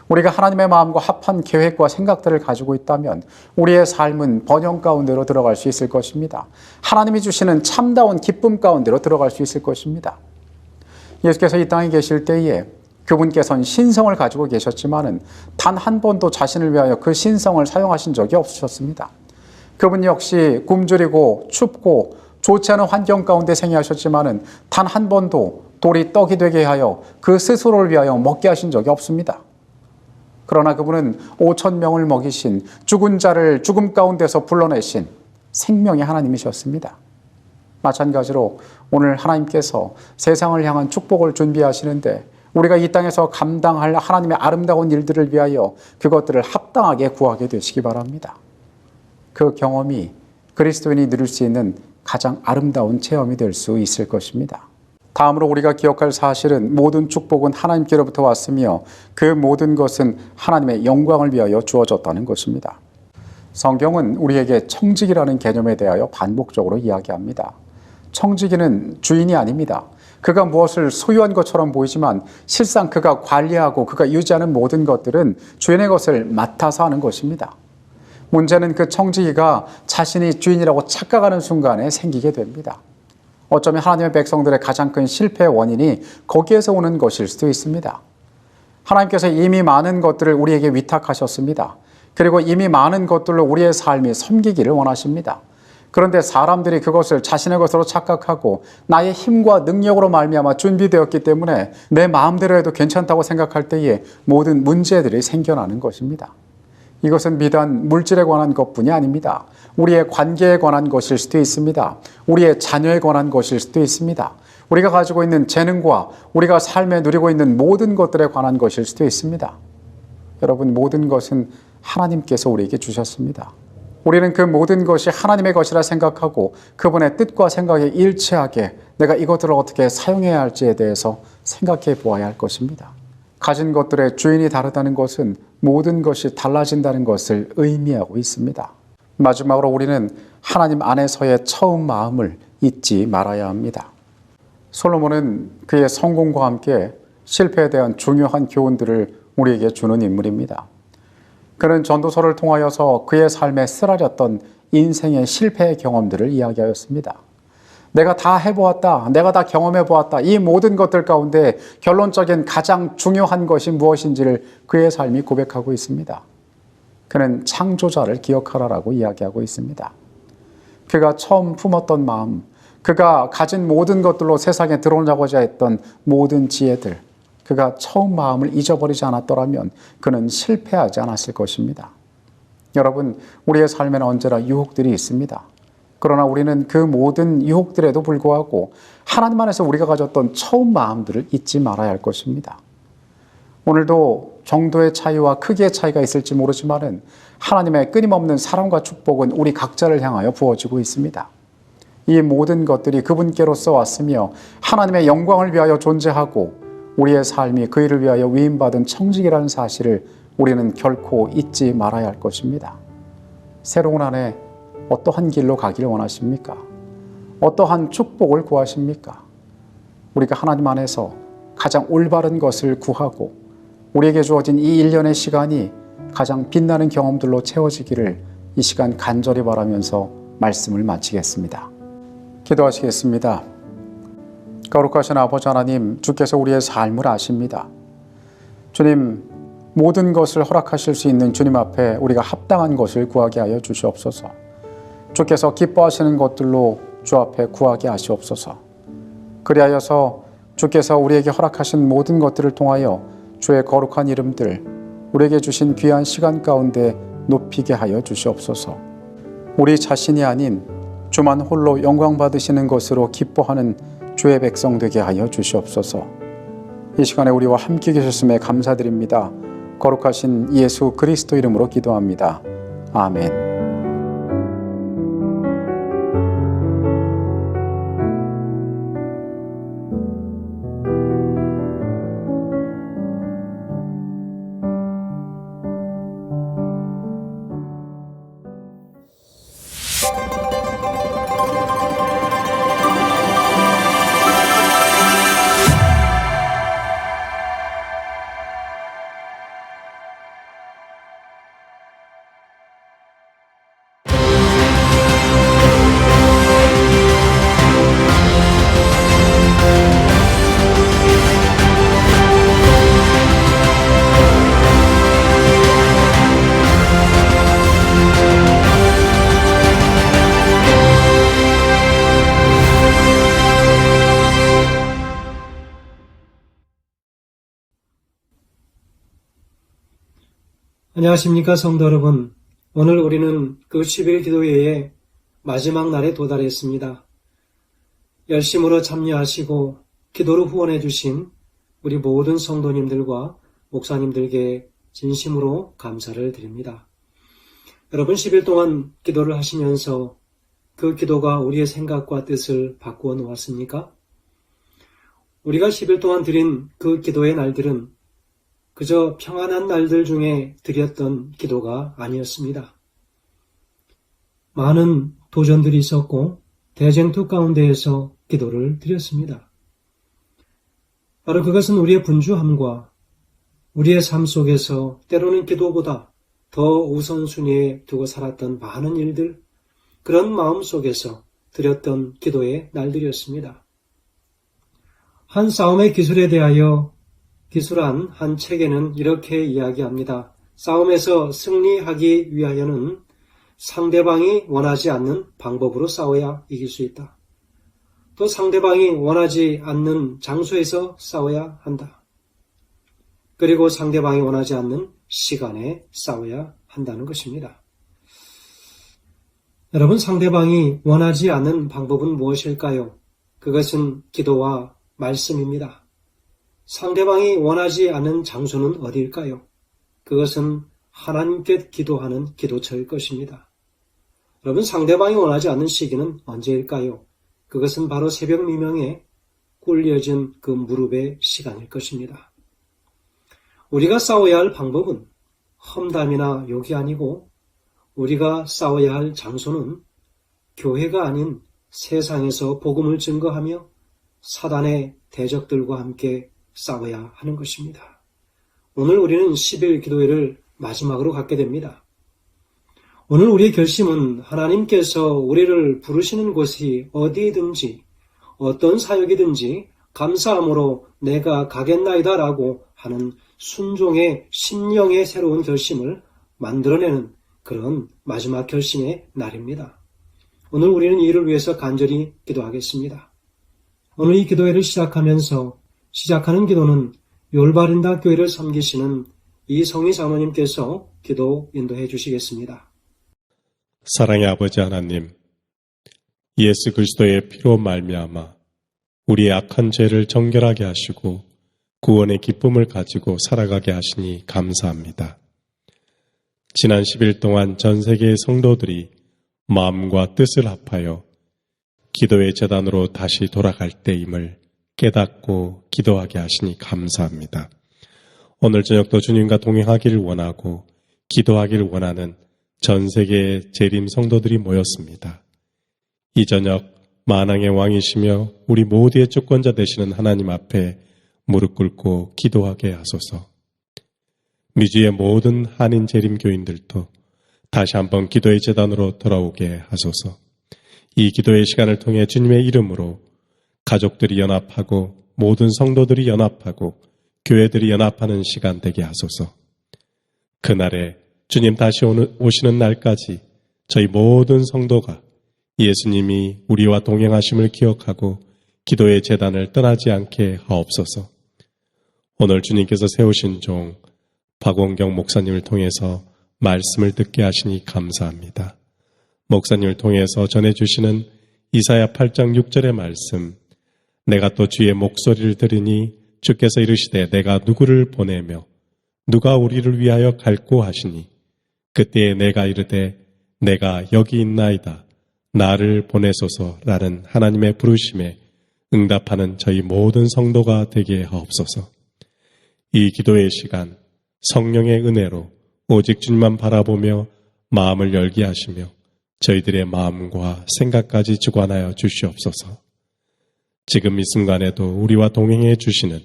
우리가 하나님의 마음과 합한 계획과 생각들을 가지고 있다면 우리의 삶은 번영 가운데로 들어갈 수 있을 것입니다. 하나님이 주시는 참다운 기쁨 가운데로 들어갈 수 있을 것입니다. 예수께서 이 땅에 계실 때에 그분께서는 신성을 가지고 계셨지만은 단 한 번도 자신을 위하여 그 신성을 사용하신 적이 없으셨습니다. 그분 역시 굶주리고 춥고 좋지 않은 환경 가운데 생애하셨지만은 단 한 번도 돌이 떡이 되게 하여 그 스스로를 위하여 먹게 하신 적이 없습니다. 그러나 그분은 5,000명을 먹이신, 죽은 자를 죽음 가운데서 불러내신 생명의 하나님이셨습니다. 마찬가지로 오늘 하나님께서 세상을 향한 축복을 준비하시는데 우리가 이 땅에서 감당할 하나님의 아름다운 일들을 위하여 그것들을 합당하게 구하게 되시기 바랍니다. 그 경험이 그리스도인이 누릴 수 있는 가장 아름다운 체험이 될 수 있을 것입니다. 다음으로 우리가 기억할 사실은 모든 축복은 하나님께로부터 왔으며 그 모든 것은 하나님의 영광을 위하여 주어졌다는 것입니다. 성경은 우리에게 청지기라는 개념에 대하여 반복적으로 이야기합니다. 청지기는 주인이 아닙니다. 그가 무엇을 소유한 것처럼 보이지만 실상 그가 관리하고 그가 유지하는 모든 것들은 주인의 것을 맡아서 하는 것입니다. 문제는 그 청지기가 자신이 주인이라고 착각하는 순간에 생기게 됩니다. 어쩌면 하나님의 백성들의 가장 큰 실패의 원인이 거기에서 오는 것일 수도 있습니다. 하나님께서 이미 많은 것들을 우리에게 위탁하셨습니다. 그리고 이미 많은 것들로 우리의 삶이 섬기기를 원하십니다. 그런데 사람들이 그것을 자신의 것으로 착각하고 나의 힘과 능력으로 말미암아 준비되었기 때문에 내 마음대로 해도 괜찮다고 생각할 때에 모든 문제들이 생겨나는 것입니다. 이것은 비단 물질에 관한 것뿐이 아닙니다. 우리의 관계에 관한 것일 수도 있습니다. 우리의 자녀에 관한 것일 수도 있습니다. 우리가 가지고 있는 재능과 우리가 삶에 누리고 있는 모든 것들에 관한 것일 수도 있습니다. 여러분, 모든 것은 하나님께서 우리에게 주셨습니다. 우리는 그 모든 것이 하나님의 것이라 생각하고 그분의 뜻과 생각에 일치하게 내가 이것들을 어떻게 사용해야 할지에 대해서 생각해 보아야 할 것입니다. 가진 것들의 주인이 다르다는 것은 모든 것이 달라진다는 것을 의미하고 있습니다. 마지막으로 우리는 하나님 안에서의 처음 마음을 잊지 말아야 합니다. 솔로몬은 그의 성공과 함께 실패에 대한 중요한 교훈들을 우리에게 주는 인물입니다. 그는 전도서를 통하여서 그의 삶에 쓰라렸던 인생의 실패의 경험들을 이야기하였습니다. 내가 다 해보았다. 내가 다 경험해보았다. 이 모든 것들 가운데 결론적인 가장 중요한 것이 무엇인지를 그의 삶이 고백하고 있습니다. 그는 창조자를 기억하라라고 이야기하고 있습니다. 그가 처음 품었던 마음, 그가 가진 모든 것들로 세상에 들어오자고자 했던 모든 지혜들, 그가 처음 마음을 잊어버리지 않았더라면 그는 실패하지 않았을 것입니다. 여러분, 우리의 삶에는 언제나 유혹들이 있습니다. 그러나 우리는 그 모든 유혹들에도 불구하고 하나님 안에서 우리가 가졌던 처음 마음들을 잊지 말아야 할 것입니다. 오늘도 정도의 차이와 크기의 차이가 있을지 모르지만은 하나님의 끊임없는 사랑과 축복은 우리 각자를 향하여 부어지고 있습니다. 이 모든 것들이 그분께로서 왔으며 하나님의 영광을 위하여 존재하고 우리의 삶이 그 일을 위하여 위임받은 청직이라는 사실을 우리는 결코 잊지 말아야 할 것입니다. 새로운 한 해 어떠한 길로 가기를 원하십니까? 어떠한 축복을 구하십니까? 우리가 하나님 안에서 가장 올바른 것을 구하고 우리에게 주어진 이 1년의 시간이 가장 빛나는 경험들로 채워지기를 이 시간 간절히 바라면서 말씀을 마치겠습니다. 기도하시겠습니다. 거룩하신 아버지 하나님, 주께서 우리의 삶을 아십니다. 주님, 모든 것을 허락하실 수 있는 주님 앞에 우리가 합당한 것을 구하게 하여 주시옵소서. 주께서 기뻐하시는 것들로 주 앞에 구하게 하시옵소서. 그리하여서 주께서 우리에게 허락하신 모든 것들을 통하여 주의 거룩한 이름들, 우리에게 주신 귀한 시간 가운데 높이게 하여 주시옵소서. 우리 자신이 아닌 주만 홀로 영광 받으시는 것으로 기뻐하는 주의 백성 되게 하여 주시옵소서. 이 시간에 우리와 함께 계셨음에 감사드립니다. 거룩하신 예수 그리스도 이름으로 기도합니다. 아멘. 안녕하십니까 성도 여러분. 오늘 우리는 그 10일 기도회의 마지막 날에 도달했습니다. 열심으로 참여하시고 기도로 후원해 주신 우리 모든 성도님들과 목사님들께 진심으로 감사를 드립니다. 여러분 10일 동안 기도를 하시면서 그 기도가 우리의 생각과 뜻을 바꾸어 놓았습니까? 우리가 10일 동안 드린 그 기도의 날들은 그저 평안한 날들 중에 드렸던 기도가 아니었습니다. 많은 도전들이 있었고 대쟁투 가운데에서 기도를 드렸습니다. 바로 그것은 우리의 분주함과 우리의 삶 속에서 때로는 기도보다 더 우선순위에 두고 살았던 많은 일들, 그런 마음 속에서 드렸던 기도의 날들이었습니다. 한 싸움의 기술에 대하여 기술한 한 책에는 이렇게 이야기합니다. 싸움에서 승리하기 위하여는 상대방이 원하지 않는 방법으로 싸워야 이길 수 있다. 또 상대방이 원하지 않는 장소에서 싸워야 한다. 그리고 상대방이 원하지 않는 시간에 싸워야 한다는 것입니다. 여러분, 상대방이 원하지 않는 방법은 무엇일까요? 그것은 기도와 말씀입니다. 상대방이 원하지 않는 장소는 어디일까요? 그것은 하나님께 기도하는 기도처일 것입니다. 여러분, 상대방이 원하지 않는 시기는 언제일까요? 그것은 바로 새벽 미명에 꿀려진 그 무릎의 시간일 것입니다. 우리가 싸워야 할 방법은 험담이나 욕이 아니고 우리가 싸워야 할 장소는 교회가 아닌 세상에서 복음을 증거하며 사단의 대적들과 함께 싸워야 하는 것입니다. 오늘 우리는 10일 기도회를 마지막으로 갖게 됩니다. 오늘 우리의 결심은 하나님께서 우리를 부르시는 곳이 어디든지 어떤 사역이든지 감사함으로 내가 가겠나이다 라고 하는 순종의 심령의 새로운 결심을 만들어내는 그런 마지막 결심의 날입니다. 오늘 우리는 이를 위해서 간절히 기도하겠습니다. 오늘 이 기도회를 시작하는 기도는 율바린다 교회를 섬기시는 이성희 사모님께서 기도 인도해 주시겠습니다. 사랑의 아버지 하나님, 예수 그리스도의 피로 말미암아 우리의 악한 죄를 정결하게 하시고 구원의 기쁨을 가지고 살아가게 하시니 감사합니다. 지난 10일 동안 전 세계의 성도들이 마음과 뜻을 합하여 기도의 재단으로 다시 돌아갈 때임을 깨닫고 기도하게 하시니 감사합니다. 오늘 저녁도 주님과 동행하기를 원하고 기도하기를 원하는 전 세계의 재림 성도들이 모였습니다. 이 저녁 만왕의 왕이시며 우리 모두의 주권자 되시는 하나님 앞에 무릎 꿇고 기도하게 하소서. 미주의 모든 한인 재림 교인들도 다시 한번 기도의 재단으로 돌아오게 하소서. 이 기도의 시간을 통해 주님의 이름으로 가족들이 연합하고 모든 성도들이 연합하고 교회들이 연합하는 시간 되게 하소서. 그날에 주님 다시 오시는 날까지 저희 모든 성도가 예수님이 우리와 동행하심을 기억하고 기도의 재단을 떠나지 않게 하옵소서. 오늘 주님께서 세우신 종 박원경 목사님을 통해서 말씀을 듣게 하시니 감사합니다. 목사님을 통해서 전해주시는 이사야 8장 6절의 말씀, 내가 또 주의 목소리를 들으니 주께서 이르시되 내가 누구를 보내며 누가 우리를 위하여 갈고 하시니 그때에 내가 이르되 내가 여기 있나이다 나를 보내소서라는 하나님의 부르심에 응답하는 저희 모든 성도가 되게 하옵소서. 이 기도의 시간 성령의 은혜로 오직 주님만 바라보며 마음을 열게 하시며 저희들의 마음과 생각까지 주관하여 주시옵소서. 지금 이 순간에도 우리와 동행해 주시는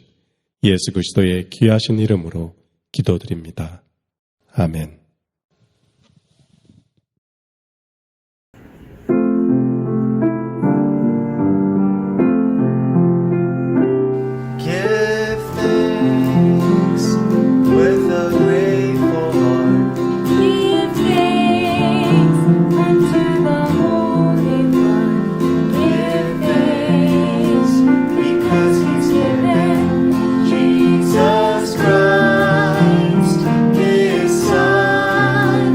예수 그리스도의 귀하신 이름으로 기도드립니다. 아멘. Give thanks with a grateful heart. Give thanks unto the Holy One. Give thanks Because He's given Jesus Christ, His Son.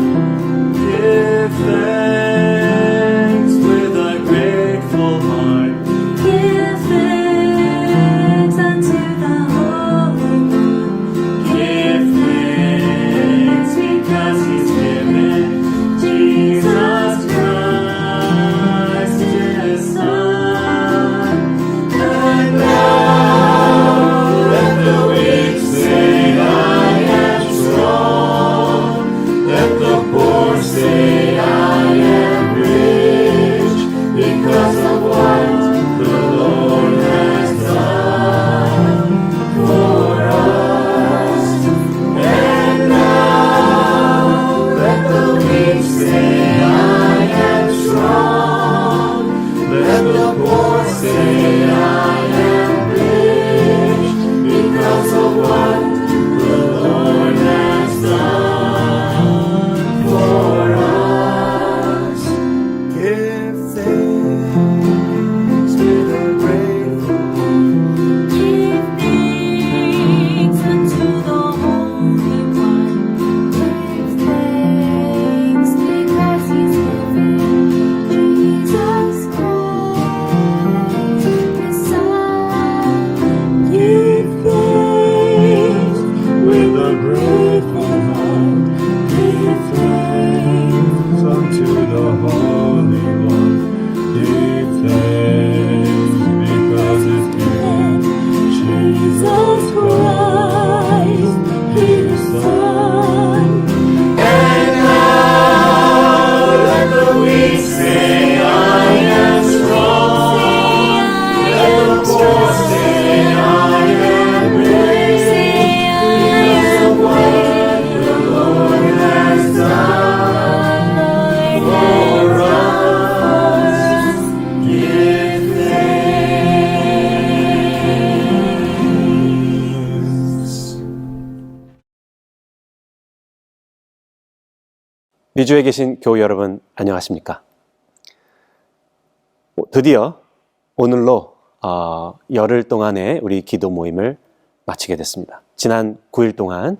Give thanks with a grateful heart. Give thanks unto the Holy One. Give thanks because He's given Jesus Christ His Son. And now let the weak say, I am strong. Let the poor say, I am rich because of what the Lord has done for us. And now let the weak say, I am strong. Let the poor say, I am rich because of what the Lord has done for us. Give thanks with a grateful heart. Give thanks unto the Holy One. Give thanks because He's given Jesus Christ, His Son. Give thanks With a grateful heart, give thanks unto the Holy One, give thanks because it's given Jesus Christ, His Son. And now let the weak say, I am strong. Let the poor say, I am rich because of what the Lord has done for us. Give thanks. 미주에 계신 교우 여러분 안녕하십니까? 드디어 오늘로 열흘 동안의 우리 기도 모임을 마치게 됐습니다. 지난 9일 동안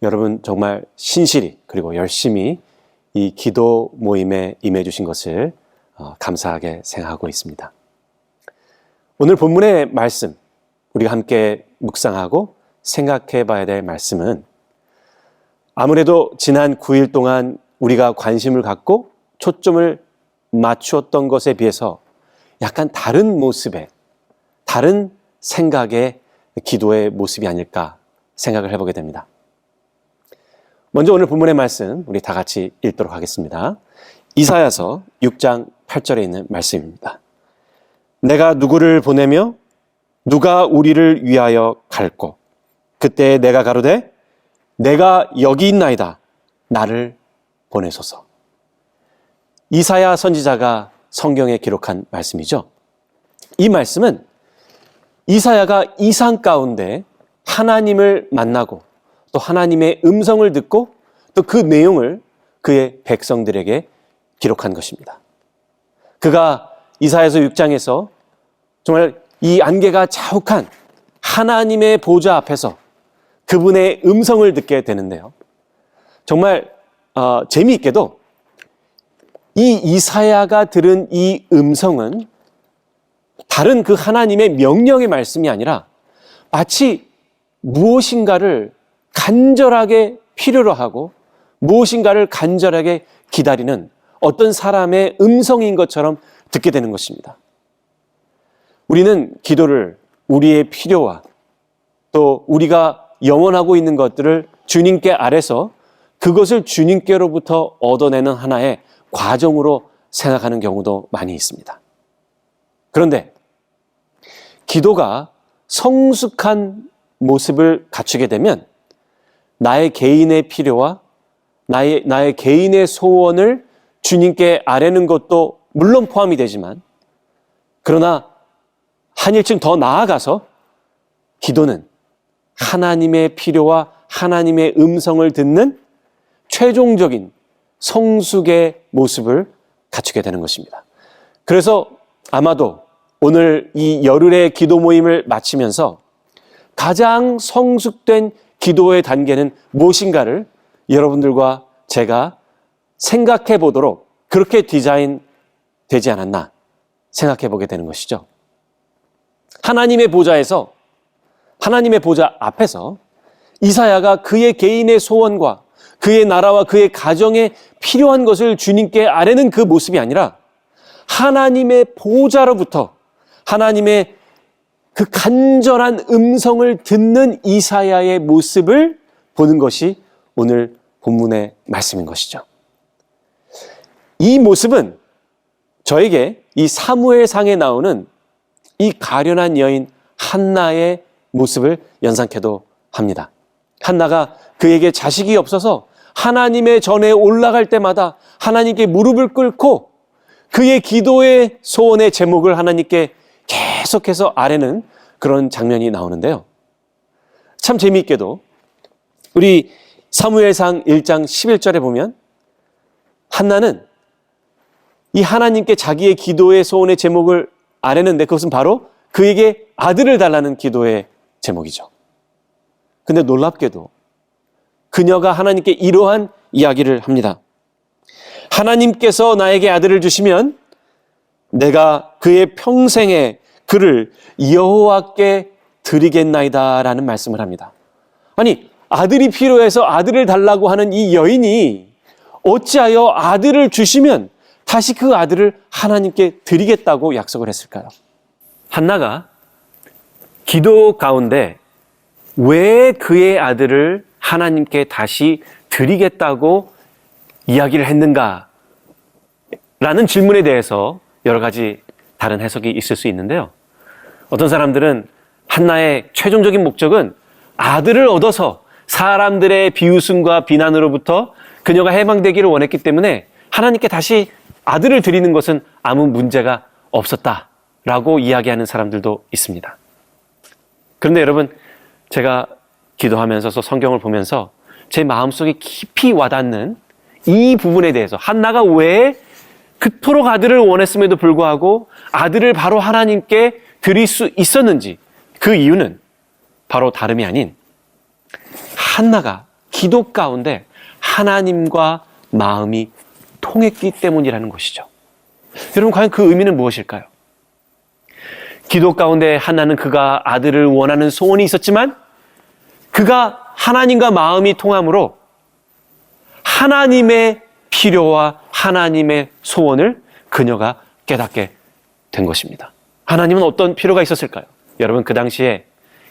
여러분 정말 신실히 그리고 열심히 이 기도 모임에 임해 주신 것을 감사하게 생각하고 있습니다. 오늘 본문의 말씀, 우리가 함께 묵상하고 생각해 봐야 될 말씀은 아무래도 지난 9일 동안 우리가 관심을 갖고 초점을 맞추었던 것에 비해서 약간 다른 모습의, 다른 생각의 기도의 모습이 아닐까 생각을 해보게 됩니다. 먼저 오늘 본문의 말씀 우리 다 같이 읽도록 하겠습니다. 이사야서 6장 8절에 있는 말씀입니다. 내가 누구를 보내며 누가 우리를 위하여 갈꼬 그때 내가 가로되 내가 여기 있나이다 나를 보내소서. 이사야 선지자가 성경에 기록한 말씀이죠. 이 말씀은 이사야가 이상 가운데 하나님을 만나고 또 하나님의 음성을 듣고 또 그 내용을 그의 백성들에게 기록한 것입니다. 그가 이사야서 6장에서 정말 이 안개가 자욱한 하나님의 보좌 앞에서 그분의 음성을 듣게 되는데요. 정말 재미있게도 이 이사야가 들은 이 음성은 다른 그 하나님의 명령의 말씀이 아니라 마치 무엇인가를 간절하게 필요로 하고 무엇인가를 간절하게 기다리는 어떤 사람의 음성인 것처럼 듣게 되는 것입니다. 우리는 기도를 우리의 필요와 또 우리가 영원하고 있는 것들을 주님께 아뢰서 그것을 주님께로부터 얻어내는 하나의 과정으로 생각하는 경우도 많이 있습니다. 그런데 기도가 성숙한 모습을 갖추게 되면 나의 개인의 필요와 나의 개인의 소원을 주님께 아뢰는 것도 물론 포함이 되지만 그러나 한 1층 더 나아가서 기도는 하나님의 필요와 하나님의 음성을 듣는 최종적인 성숙의 모습을 갖추게 되는 것입니다. 그래서 아마도 오늘 이 열흘의 기도 모임을 마치면서 가장 성숙된 기도의 단계는 무엇인가를 여러분들과 제가 생각해 보도록 그렇게 디자인되지 않았나 생각해 보게 되는 것이죠. 하나님의 보좌에서, 하나님의 보좌 앞에서 이사야가 그의 개인의 소원과 그의 나라와 그의 가정에 필요한 것을 주님께 아뢰는 그 모습이 아니라 하나님의 보좌로부터 하나님의 그 간절한 음성을 듣는 이사야의 모습을 보는 것이 오늘 본문의 말씀인 것이죠. 이 모습은 저에게 이 사무엘상에 나오는 이 가련한 여인 한나의 모습을 연상케도 합니다. 한나가 그에게 자식이 없어서 하나님의 전에 올라갈 때마다 하나님께 무릎을 꿇고 그의 기도의 소원의 제목을 하나님께 계속해서 아뢰는 그런 장면이 나오는데요. 참 재미있게도 우리 사무엘상 1장 11절에 보면 한나는 이 하나님께 자기의 기도의 소원의 제목을 아뢰는데 그것은 바로 그에게 아들을 달라는 기도의 제목이죠. 근데 놀랍게도 그녀가 하나님께 이러한 이야기를 합니다. 하나님께서 나에게 아들을 주시면 내가 그의 평생에 그를 여호와께 드리겠나이다 라는 말씀을 합니다. 아니, 아들이 필요해서 아들을 달라고 하는 이 여인이 어찌하여 아들을 주시면 다시 그 아들을 하나님께 드리겠다고 약속을 했을까요? 한나가 기도 가운데 왜 그의 아들을 하나님께 다시 드리겠다고 이야기를 했는가? 라는 질문에 대해서 여러 가지 다른 해석이 있을 수 있는데요. 어떤 사람들은 한나의 최종적인 목적은 아들을 얻어서 사람들의 비웃음과 비난으로부터 그녀가 해방되기를 원했기 때문에 하나님께 다시 아들을 드리는 것은 아무 문제가 없었다라고 이야기하는 사람들도 있습니다. 그런데 여러분, 제가 기도하면서 성경을 보면서 제 마음속에 깊이 와닿는 이 부분에 대해서 한나가 왜 그토록 아들을 원했음에도 불구하고 아들을 바로 하나님께 드릴 수 있었는지, 그 이유는 바로 다름이 아닌 한나가 기도 가운데 하나님과 마음이 통했기 때문이라는 것이죠. 여러분, 과연 그 의미는 무엇일까요? 기도 가운데 한나는 그가 아들을 원하는 소원이 있었지만 그가 하나님과 마음이 통함으로 하나님의 필요와 하나님의 소원을 그녀가 깨닫게 된 것입니다. 하나님은 어떤 필요가 있었을까요? 여러분, 그 당시에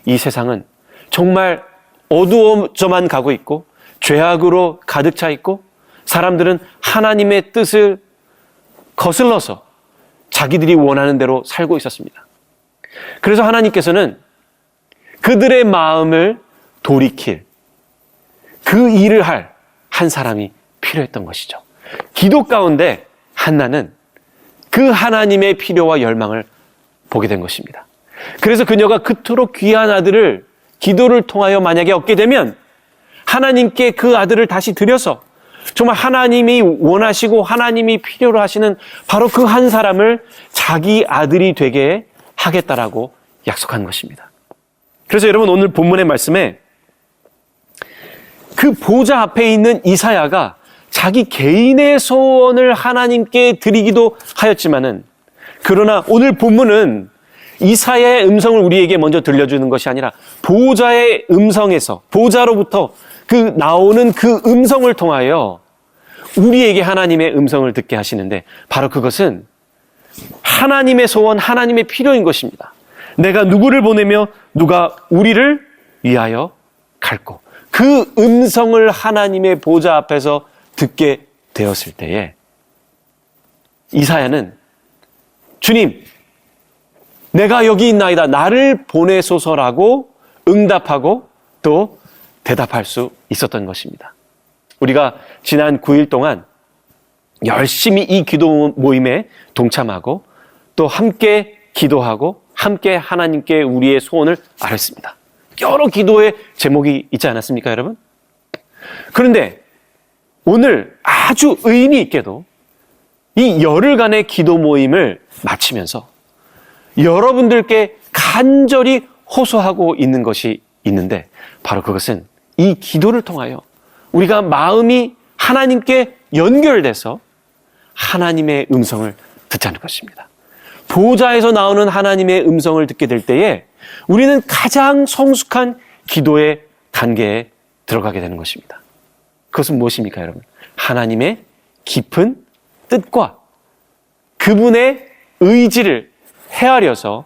이 세상은 정말 어두워져만 가고 있고 죄악으로 가득 차 있고 사람들은 하나님의 뜻을 거슬러서 자기들이 원하는 대로 살고 있었습니다. 그래서 하나님께서는 그들의 마음을 돌이킬 그 일을 할 한 사람이 필요했던 것이죠. 기도 가운데 한나는 그 하나님의 필요와 열망을 보게 된 것입니다. 그래서 그녀가 그토록 귀한 아들을 기도를 통하여 만약에 얻게 되면 하나님께 그 아들을 다시 드려서 정말 하나님이 원하시고 하나님이 필요로 하시는 바로 그 한 사람을 자기 아들이 되게 하겠다라고 약속한 것입니다. 그래서 여러분, 오늘 본문의 말씀에 그 보좌 앞에 있는 이사야가 자기 개인의 소원을 하나님께 드리기도 하였지만은, 그러나 오늘 본문은 이사야의 음성을 우리에게 먼저 들려주는 것이 아니라 보좌의 음성에서, 보좌로부터 그 나오는 그 음성을 통하여 우리에게 하나님의 음성을 듣게 하시는데, 바로 그것은 하나님의 소원, 하나님의 필요인 것입니다. 내가 누구를 보내며 누가 우리를 위하여 갈고, 그 음성을 하나님의 보좌 앞에서 듣게 되었을 때에 이사야는 주님, 내가 여기 있나이다, 나를 보내소서라고 응답하고 또 대답할 수 있었던 것입니다. 우리가 지난 9일 동안 열심히 이 기도 모임에 동참하고 또 함께 기도하고 함께 하나님께 우리의 소원을 아뢰습니다. 여러 기도의 제목이 있지 않았습니까, 여러분? 그런데 오늘 아주 의미 있게도 이 열흘간의 기도 모임을 마치면서 여러분들께 간절히 호소하고 있는 것이 있는데, 바로 그것은 이 기도를 통하여 우리가 마음이 하나님께 연결돼서 하나님의 음성을 듣자는 것입니다. 보좌에서 나오는 하나님의 음성을 듣게 될 때에 우리는 가장 성숙한 기도의 단계에 들어가게 되는 것입니다. 그것은 무엇입니까, 여러분? 하나님의 깊은 뜻과 그분의 의지를 헤아려서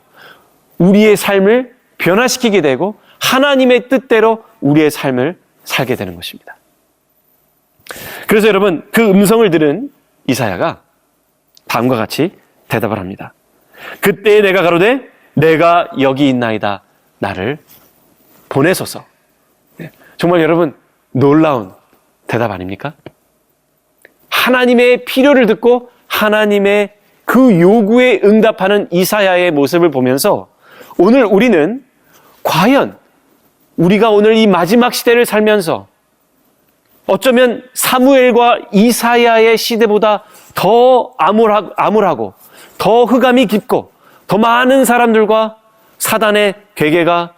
우리의 삶을 변화시키게 되고 하나님의 뜻대로 우리의 삶을 살게 되는 것입니다. 그래서 여러분, 그 음성을 들은 이사야가 다음과 같이 대답을 합니다. 그때에 내가 가로되 내가 여기 있나이다, 나를 보내소서. 정말 여러분, 놀라운 대답 아닙니까? 하나님의 필요를 듣고 하나님의 그 요구에 응답하는 이사야의 모습을 보면서 오늘 우리는 과연 우리가 오늘 이 마지막 시대를 살면서 어쩌면 사무엘과 이사야의 시대보다 더 암울하고 더 흑암이 깊고 더 많은 사람들과 사단의 괴계가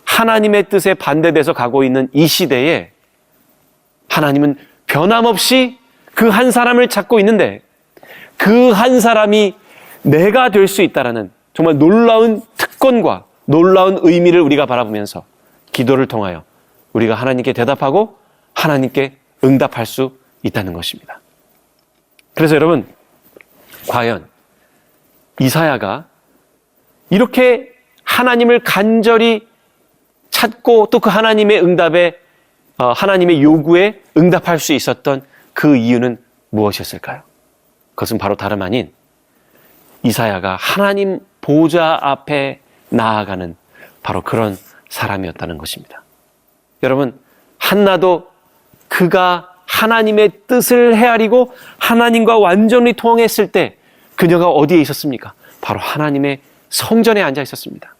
하나님의 뜻에 반대돼서 가고 있는 이 시대에 하나님은 변함없이 그 한 사람을 찾고 있는데, 그 한 사람이 내가 될 수 있다라는 정말 놀라운 특권과 놀라운 의미를 우리가 바라보면서 기도를 통하여 우리가 하나님께 대답하고 하나님께 응답할 수 있다는 것입니다. 그래서 여러분, 과연 이사야가 이렇게 하나님을 간절히 찾고 또 그 하나님의 응답에, 하나님의 요구에 응답할 수 있었던 그 이유는 무엇이었을까요? 그것은 바로 다름 아닌 이사야가 하나님 보좌 앞에 나아가는 바로 그런 사람이었다는 것입니다. 여러분, 한나도 그가 하나님의 뜻을 헤아리고 하나님과 완전히 통했을 때 그녀가 어디에 있었습니까? 바로 하나님의 성전에 앉아 있었습니다.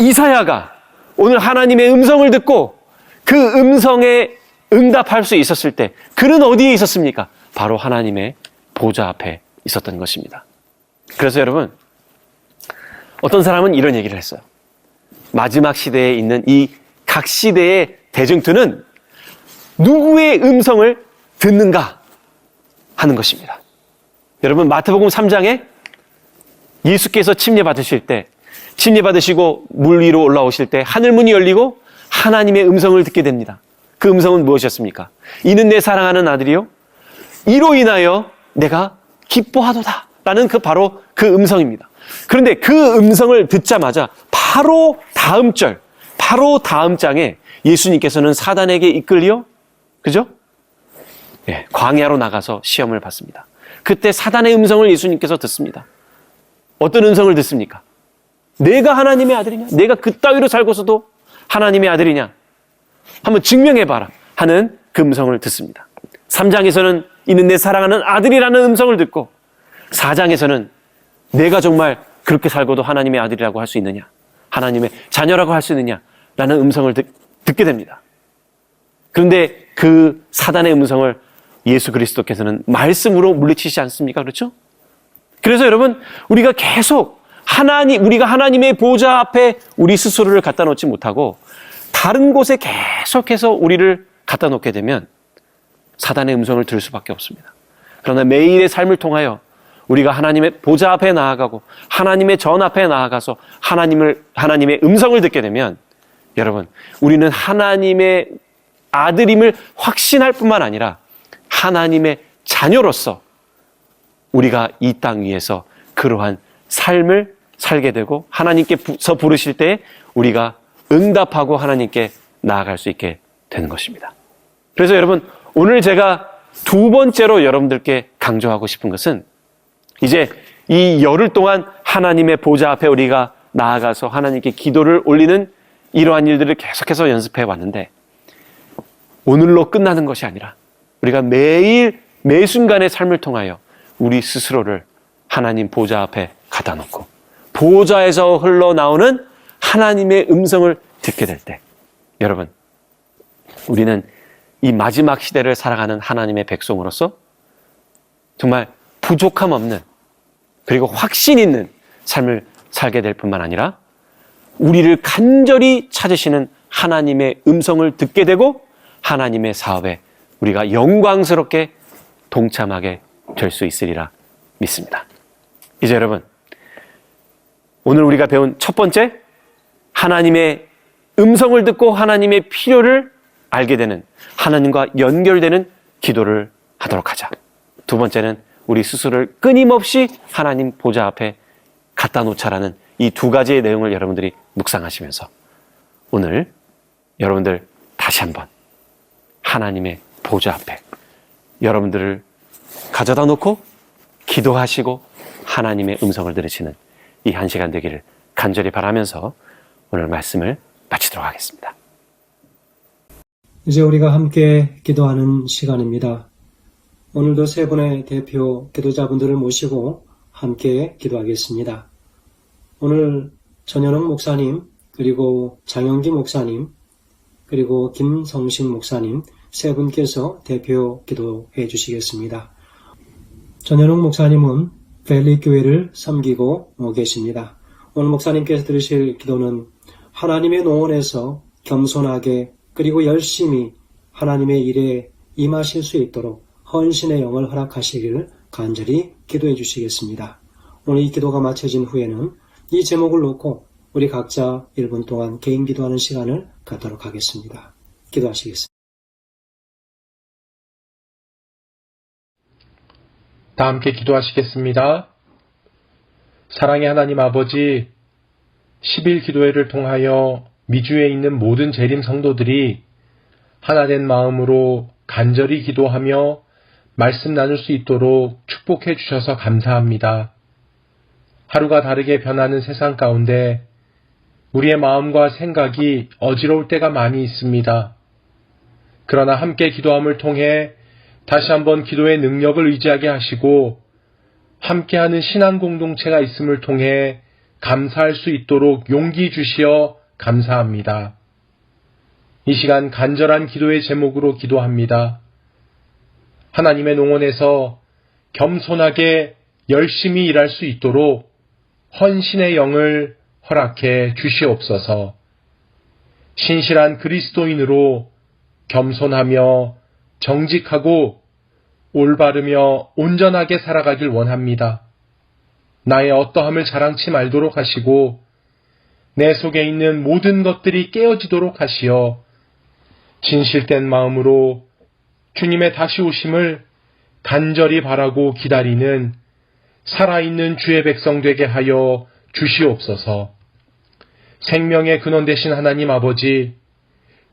이사야가 오늘 하나님의 음성을 듣고 그 음성에 응답할 수 있었을 때 그는 어디에 있었습니까? 바로 하나님의 보좌 앞에 있었던 것입니다. 그래서 여러분, 어떤 사람은 이런 얘기를 했어요. 마지막 시대에 있는 이 각 시대의 대증투는 누구의 음성을 듣는가 하는 것입니다. 여러분, 마태복음 3장에 예수께서 침례 받으시고 물 위로 올라오실 때 하늘문이 열리고 하나님의 음성을 듣게 됩니다. 그 음성은 무엇이었습니까? 이는 내 사랑하는 아들이요 이로 인하여 내가 기뻐하도다 라는 바로 그 음성입니다. 그런데 그 음성을 듣자마자 바로 다음 장에 예수님께서는 사단에게 이끌려, 그죠? 예, 광야로 나가서 시험을 받습니다. 그때 사단의 음성을 예수님께서 듣습니다. 어떤 음성을 듣습니까? 내가 하나님의 아들이냐? 내가 그따위로 살고서도 하나님의 아들이냐? 한번 증명해봐라 하는 그 음성을 듣습니다. 3장에서는 이는 내 사랑하는 아들이라는 음성을 듣고 4장에서는 내가 정말 그렇게 살고도 하나님의 아들이라고 할 수 있느냐? 하나님의 자녀라고 할 수 있느냐라는 음성을 듣게 됩니다. 그런데 그 사단의 음성을 예수 그리스도께서는 말씀으로 물리치지 않습니까? 그렇죠? 그래서 여러분, 우리가 계속 우리가 하나님의 보좌 앞에 우리 스스로를 갖다 놓지 못하고 다른 곳에 계속해서 우리를 갖다 놓게 되면 사단의 음성을 들을 수밖에 없습니다. 그러나 매일의 삶을 통하여 우리가 하나님의 보좌 앞에 나아가고 하나님의 전 앞에 나아가서 하나님의 음성을 듣게 되면 여러분, 우리는 하나님의 아들임을 확신할 뿐만 아니라 하나님의 자녀로서 우리가 이 땅 위에서 그러한 삶을 살게 되고 하나님께서 부르실 때 우리가 응답하고 하나님께 나아갈 수 있게 되는 것입니다. 그래서 여러분, 오늘 제가 두 번째로 여러분들께 강조하고 싶은 것은 이제 이 열흘 동안 하나님의 보좌 앞에 우리가 나아가서 하나님께 기도를 올리는 이러한 일들을 계속해서 연습해 왔는데 오늘로 끝나는 것이 아니라 우리가 매일 매 순간의 삶을 통하여 우리 스스로를 하나님 보좌 앞에 갖다 놓고 보좌에서 흘러나오는 하나님의 음성을 듣게 될 때 여러분, 우리는 이 마지막 시대를 살아가는 하나님의 백성으로서 정말 부족함 없는 그리고 확신 있는 삶을 살게 될 뿐만 아니라 우리를 간절히 찾으시는 하나님의 음성을 듣게 되고 하나님의 사업에 우리가 영광스럽게 동참하게 될 수 있으리라 믿습니다. 이제 여러분, 오늘 우리가 배운 첫 번째, 하나님의 음성을 듣고 하나님의 필요를 알게 되는, 하나님과 연결되는 기도를 하도록 하자. 두 번째는 우리 스스로를 끊임없이 하나님 보좌 앞에 갖다 놓자라는 이 두 가지의 내용을 여러분들이 묵상하시면서 오늘 여러분들 다시 한번 하나님의 보좌 앞에 여러분들을 가져다 놓고 기도하시고 하나님의 음성을 들으시는 이 한 시간 되기를 간절히 바라면서 오늘 말씀을 마치도록 하겠습니다. 이제 우리가 함께 기도하는 시간입니다. 오늘도 세 분의 대표 기도자분들을 모시고 함께 기도하겠습니다. 오늘 전현웅 목사님, 그리고 장영기 목사님, 그리고 김성식 목사님 세 분께서 대표 기도해 주시겠습니다. 전현웅 목사님은 벨리 교회를 섬기고 계십니다. 오늘 목사님께서 들으실 기도는 하나님의 농원에서 겸손하게 그리고 열심히 하나님의 일에 임하실 수 있도록 헌신의 영을 허락하시기를 간절히 기도해 주시겠습니다. 오늘 이 기도가 마쳐진 후에는 이 제목을 놓고 우리 각자 1분 동안 개인 기도하는 시간을 갖도록 하겠습니다. 기도하시겠습니다. 다 함께 기도하시겠습니다. 사랑의 하나님 아버지, 10일 기도회를 통하여 미주에 있는 모든 재림 성도들이 하나된 마음으로 간절히 기도하며 말씀 나눌 수 있도록 축복해 주셔서 감사합니다. 하루가 다르게 변하는 세상 가운데 우리의 마음과 생각이 어지러울 때가 많이 있습니다. 그러나 함께 기도함을 통해 다시 한번 기도의 능력을 의지하게 하시고 함께하는 신앙 공동체가 있음을 통해 감사할 수 있도록 용기 주시어 감사합니다. 이 시간 간절한 기도의 제목으로 기도합니다. 하나님의 농원에서 겸손하게 열심히 일할 수 있도록 헌신의 영을 허락해 주시옵소서. 신실한 그리스도인으로 겸손하며 정직하고 올바르며 온전하게 살아가길 원합니다. 나의 어떠함을 자랑치 말도록 하시고 내 속에 있는 모든 것들이 깨어지도록 하시어 진실된 마음으로 주님의 다시 오심을 간절히 바라고 기다리는 살아있는 주의 백성 되게 하여 주시옵소서. 생명의 근원 되신 하나님 아버지,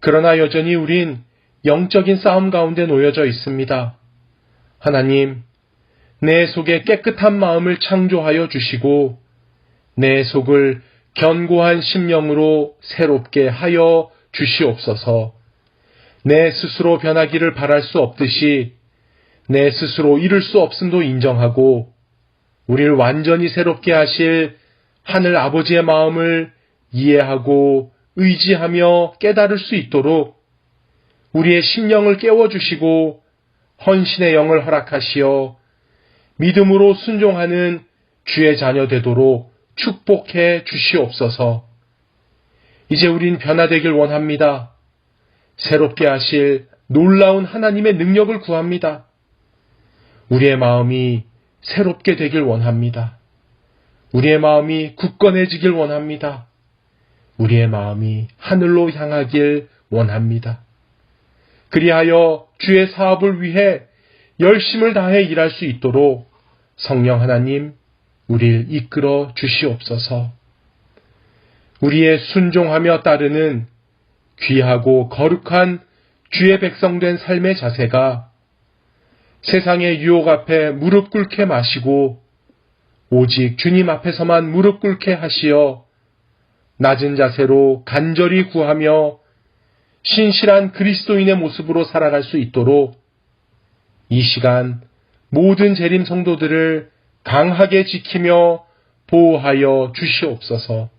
그러나 여전히 우린 영적인 싸움 가운데 놓여져 있습니다. 하나님, 내 속에 깨끗한 마음을 창조하여 주시고 내 속을 견고한 심령으로 새롭게 하여 주시옵소서. 내 스스로 변하기를 바랄 수 없듯이 내 스스로 이룰 수 없음도 인정하고 우리를 완전히 새롭게 하실 하늘 아버지의 마음을 이해하고 의지하며 깨달을 수 있도록 우리의 심령을 깨워주시고 헌신의 영을 허락하시어 믿음으로 순종하는 주의 자녀 되도록 축복해 주시옵소서. 이제 우린 변화되길 원합니다. 새롭게 하실 놀라운 하나님의 능력을 구합니다. 우리의 마음이 새롭게 되길 원합니다. 우리의 마음이 굳건해지길 원합니다. 우리의 마음이 하늘로 향하길 원합니다. 그리하여 주의 사업을 위해 열심을 다해 일할 수 있도록 성령 하나님, 우리를 이끌어 주시옵소서. 우리의 순종하며 따르는 귀하고 거룩한 주의 백성된 삶의 자세가 세상의 유혹 앞에 무릎 꿇게 마시고 오직 주님 앞에서만 무릎 꿇게 하시어 낮은 자세로 간절히 구하며 신실한 그리스도인의 모습으로 살아갈 수 있도록 이 시간 모든 재림 성도들을 강하게 지키며 보호하여 주시옵소서.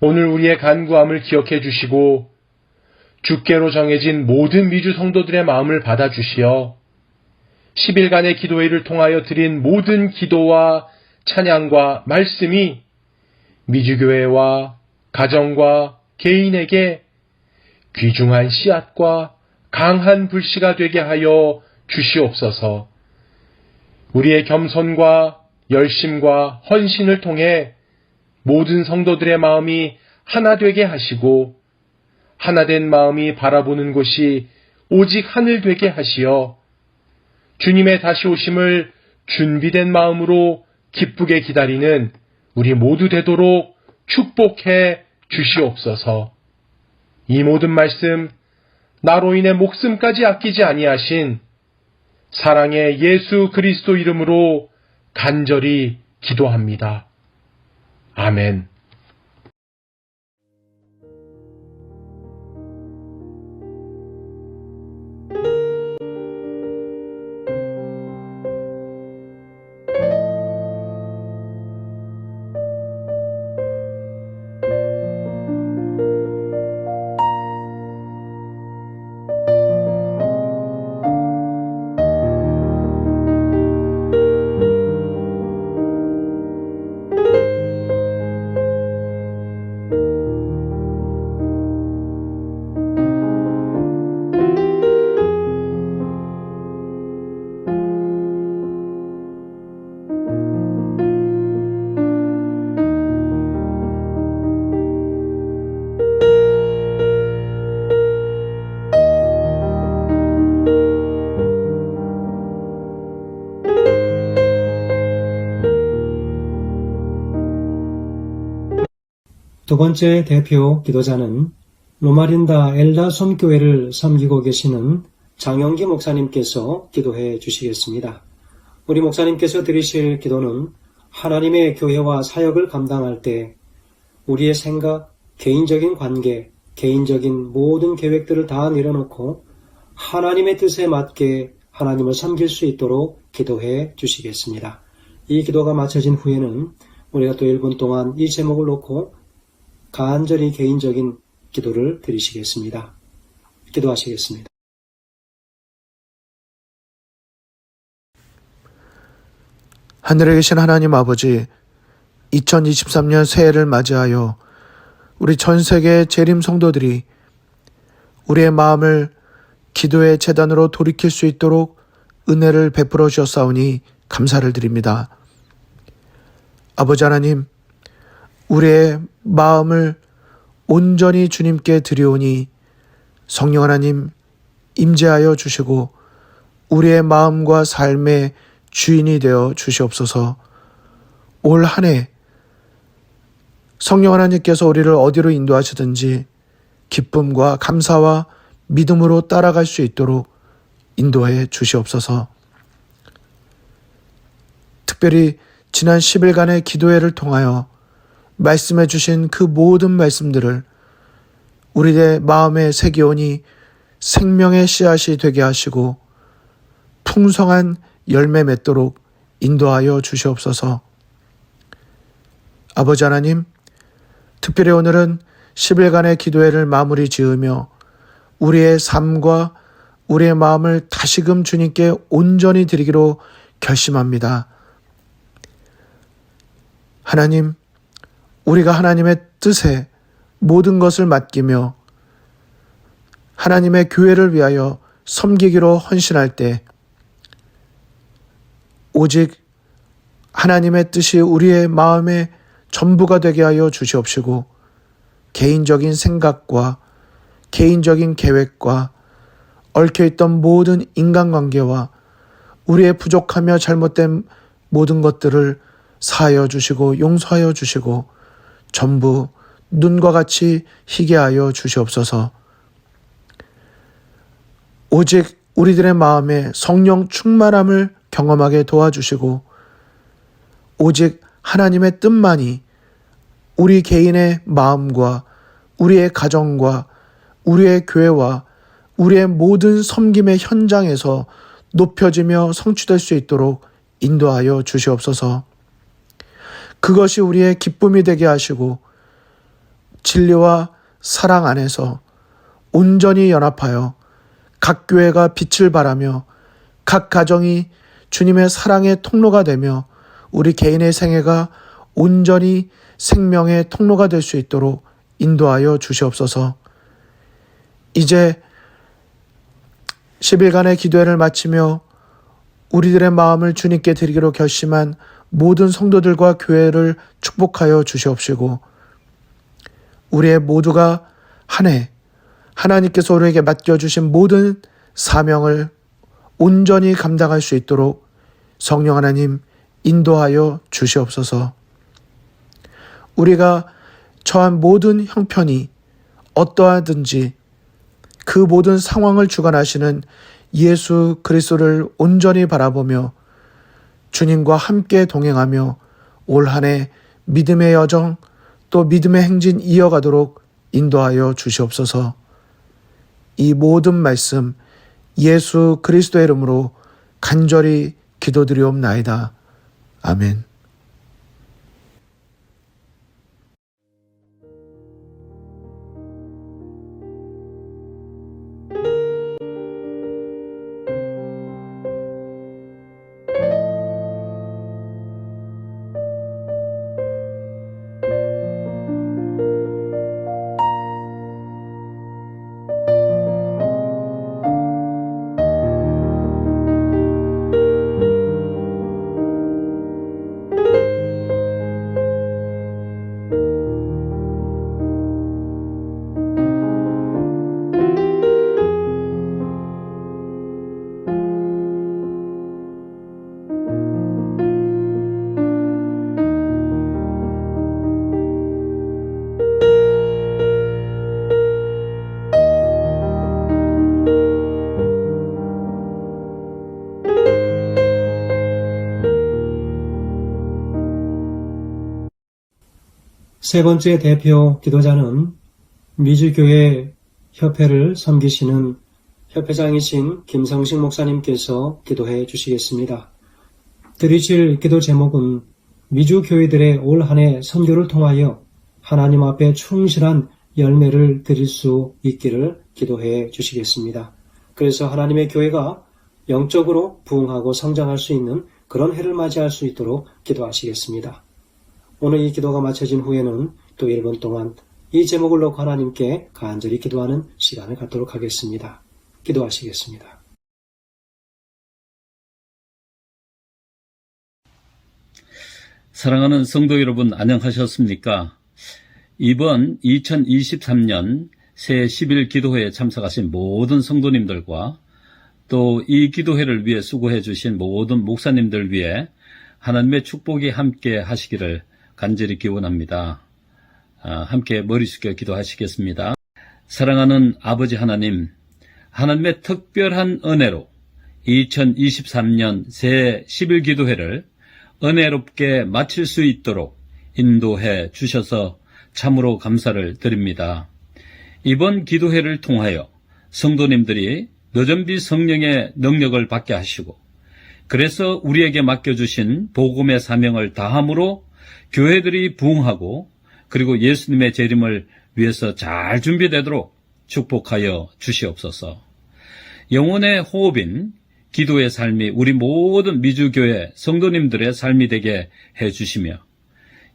오늘 우리의 간구함을 기억해 주시고 주께로 정해진 모든 미주 성도들의 마음을 받아주시어 10일간의 기도회를 통하여 드린 모든 기도와 찬양과 말씀이 미주교회와 가정과 개인에게 귀중한 씨앗과 강한 불씨가 되게 하여 주시옵소서. 우리의 겸손과 열심과 헌신을 통해 모든 성도들의 마음이 하나 되게 하시고 하나된 마음이 바라보는 곳이 오직 하늘 되게 하시어 주님의 다시 오심을 준비된 마음으로 기쁘게 기다리는 우리 모두 되도록 축복해 주시옵소서. 이 모든 말씀 나로 인해 목숨까지 아끼지 아니하신 사랑의 예수 그리스도 이름으로 간절히 기도합니다. 아멘. 두 번째 대표 기도자는 로마린다 엘다솜 교회를 섬기고 계시는 장영기 목사님께서 기도해 주시겠습니다. 우리 목사님께서 드리실 기도는 하나님의 교회와 사역을 감당할 때 우리의 생각, 개인적인 관계, 개인적인 모든 계획들을 다 내려놓고 하나님의 뜻에 맞게 하나님을 섬길 수 있도록 기도해 주시겠습니다. 이 기도가 마쳐진 후에는 우리가 또 1분 동안 이 제목을 놓고 간절히 개인적인 기도를 드리시겠습니다. 기도하시겠습니다. 하늘에 계신 하나님 아버지, 2023년 새해를 맞이하여 우리 전 세계 재림 성도들이 우리의 마음을 기도의 제단으로 돌이킬 수 있도록 은혜를 베풀어 주셨사오니 감사를 드립니다. 아버지 하나님, 우리의 마음을 온전히 주님께 드리오니 성령 하나님 임재하여 주시고 우리의 마음과 삶의 주인이 되어 주시옵소서. 올 한 해 성령 하나님께서 우리를 어디로 인도하시든지 기쁨과 감사와 믿음으로 따라갈 수 있도록 인도해 주시옵소서. 특별히 지난 10일간의 기도회를 통하여 말씀해 주신 그 모든 말씀들을 우리의 마음에 새기오니 생명의 씨앗이 되게 하시고 풍성한 열매 맺도록 인도하여 주시옵소서. 아버지 하나님, 특별히 오늘은 10일간의 기도회를 마무리 지으며 우리의 삶과 우리의 마음을 다시금 주님께 온전히 드리기로 결심합니다. 하나님, 우리가 하나님의 뜻에 모든 것을 맡기며 하나님의 교회를 위하여 섬기기로 헌신할 때 오직 하나님의 뜻이 우리의 마음의 전부가 되게 하여 주시옵시고 개인적인 생각과 개인적인 계획과 얽혀있던 모든 인간관계와 우리의 부족하며 잘못된 모든 것들을 사하여 주시고 용서하여 주시고 전부 눈과 같이 희게 하여 주시옵소서. 오직 우리들의 마음에 성령 충만함을 경험하게 도와주시고 오직 하나님의 뜻만이 우리 개인의 마음과 우리의 가정과 우리의 교회와 우리의 모든 섬김의 현장에서 높여지며 성취될 수 있도록 인도하여 주시옵소서. 그것이 우리의 기쁨이 되게 하시고 진리와 사랑 안에서 온전히 연합하여 각 교회가 빛을 발하며 각 가정이 주님의 사랑의 통로가 되며 우리 개인의 생애가 온전히 생명의 통로가 될 수 있도록 인도하여 주시옵소서. 이제 10일간의 기도회를 마치며 우리들의 마음을 주님께 드리기로 결심한 모든 성도들과 교회를 축복하여 주시옵시고 우리의 모두가 한 해 하나님께서 우리에게 맡겨주신 모든 사명을 온전히 감당할 수 있도록 성령 하나님 인도하여 주시옵소서. 우리가 처한 모든 형편이 어떠하든지 그 모든 상황을 주관하시는 예수 그리스도를 온전히 바라보며 주님과 함께 동행하며 올 한 해 믿음의 여정 또 믿음의 행진 이어가도록 인도하여 주시옵소서. 이 모든 말씀 예수 그리스도의 이름으로 간절히 기도드리옵나이다. 아멘. 세 번째 대표 기도자는 미주교회 협회를 섬기시는 협회장이신 김성식 목사님께서 기도해 주시겠습니다. 드리실 기도 제목은 미주교회들의 올 한 해 선교를 통하여 하나님 앞에 충실한 열매를 드릴 수 있기를 기도해 주시겠습니다. 그래서 하나님의 교회가 영적으로 부흥하고 성장할 수 있는 그런 해를 맞이할 수 있도록 기도하시겠습니다. 오늘 이 기도가 마쳐진 후에는 또 1분 동안 이 제목을 놓고 하나님께 간절히 기도하는 시간을 갖도록 하겠습니다. 기도하시겠습니다. 사랑하는 성도 여러분, 안녕하셨습니까? 이번 2023년 새 10일 기도회에 참석하신 모든 성도님들과 또 이 기도회를 위해 수고해 주신 모든 목사님들 위해 하나님의 축복이 함께 하시기를 간절히 기원합니다. 함께 머리 숙여 기도하시겠습니다. 사랑하는 아버지 하나님, 하나님의 특별한 은혜로 2023년 새 10일 기도회를 은혜롭게 마칠 수 있도록 인도해 주셔서 참으로 감사를 드립니다. 이번 기도회를 통하여 성도님들이 너전비 성령의 능력을 받게 하시고, 그래서 우리에게 맡겨주신 복음의 사명을 다함으로 교회들이 부흥하고, 그리고 예수님의 재림을 위해서 잘 준비되도록 축복하여 주시옵소서. 영혼의 호흡인 기도의 삶이 우리 모든 미주교회 성도님들의 삶이 되게 해 주시며,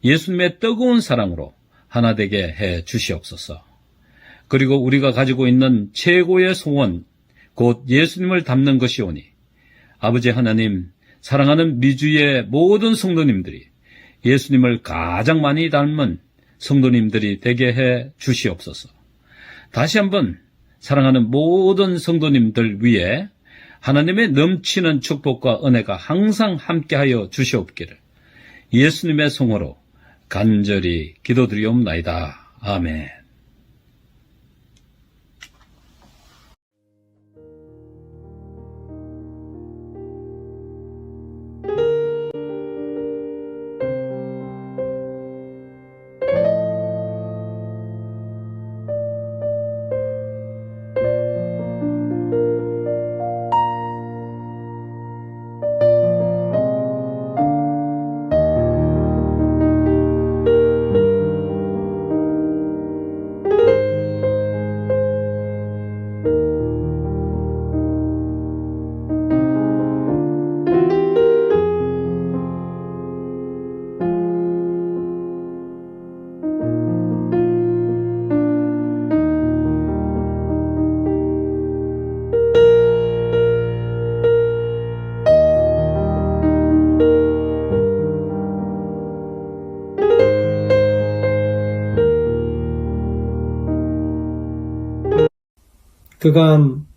예수님의 뜨거운 사랑으로 하나 되게 해 주시옵소서. 그리고 우리가 가지고 있는 최고의 소원, 곧 예수님을 닮는 것이오니, 아버지 하나님, 사랑하는 미주의 모든 성도님들이 예수님을 가장 많이 닮은 성도님들이 되게 해 주시옵소서. 다시 한번 사랑하는 모든 성도님들 위해 하나님의 넘치는 축복과 은혜가 항상 함께하여 주시옵기를 예수님의 성호로 간절히 기도드리옵나이다. 아멘. 그간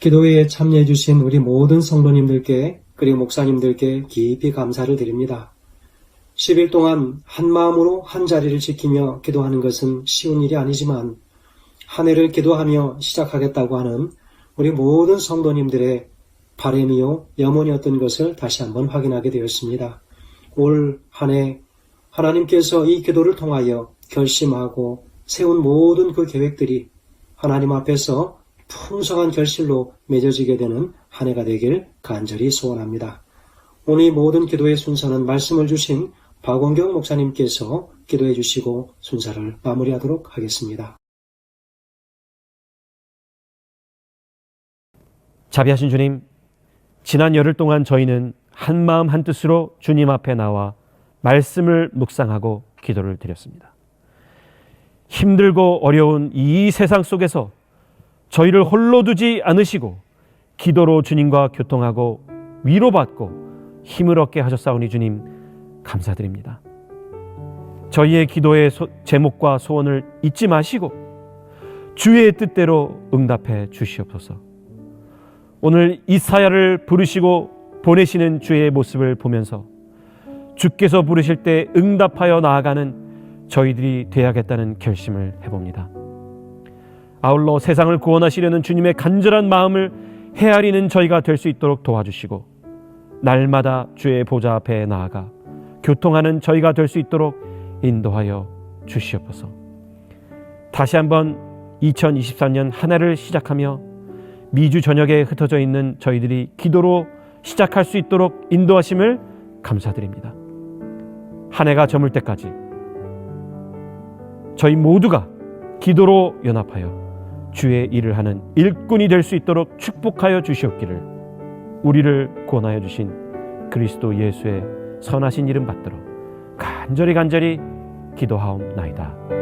기도회에 참여해 주신 우리 모든 성도님들께 그리고 목사님들께 깊이 감사를 드립니다. 10일 동안 한 마음으로 한 자리를 지키며 기도하는 것은 쉬운 일이 아니지만 한 해를 기도하며 시작하겠다고 하는 우리 모든 성도님들의 바람이요 염원이었던 것을 다시 한번 확인하게 되었습니다. 올 한 해 하나님께서 이 기도를 통하여 결심하고 세운 모든 그 계획들이 하나님 앞에서 풍성한 결실로 맺어지게 되는 한 해가 되길 간절히 소원합니다. 오늘 이 모든 기도의 순서는 말씀을 주신 박원경 목사님께서 기도해 주시고 순서를 마무리하도록 하겠습니다. 자비하신 주님, 지난 열흘 동안 저희는 한 마음 한 뜻으로 주님 앞에 나와 말씀을 묵상하고 기도를 드렸습니다. 힘들고 어려운 이 세상 속에서 저희를 홀로 두지 않으시고 기도로 주님과 교통하고 위로받고 힘을 얻게 하셨사오니 주님 감사드립니다. 저희의 기도의 제목과 소원을 잊지 마시고 주의 뜻대로 응답해 주시옵소서. 오늘 이사야를 부르시고 보내시는 주의 모습을 보면서 주께서 부르실 때 응답하여 나아가는 저희들이 되어야겠다는 결심을 해봅니다. 아울러 세상을 구원하시려는 주님의 간절한 마음을 헤아리는 저희가 될 수 있도록 도와주시고 날마다 주의 보좌 앞에 나아가 교통하는 저희가 될 수 있도록 인도하여 주시옵소서. 다시 한번 2023년 한 해를 시작하며 미주 전역에 흩어져 있는 저희들이 기도로 시작할 수 있도록 인도하심을 감사드립니다. 한 해가 저물 때까지 저희 모두가 기도로 연합하여 주의 일을 하는 일꾼이 될 수 있도록 축복하여 주시옵기를 우리를 구원하여 주신 그리스도 예수의 선하신 이름 받들어 간절히 기도하옵나이다.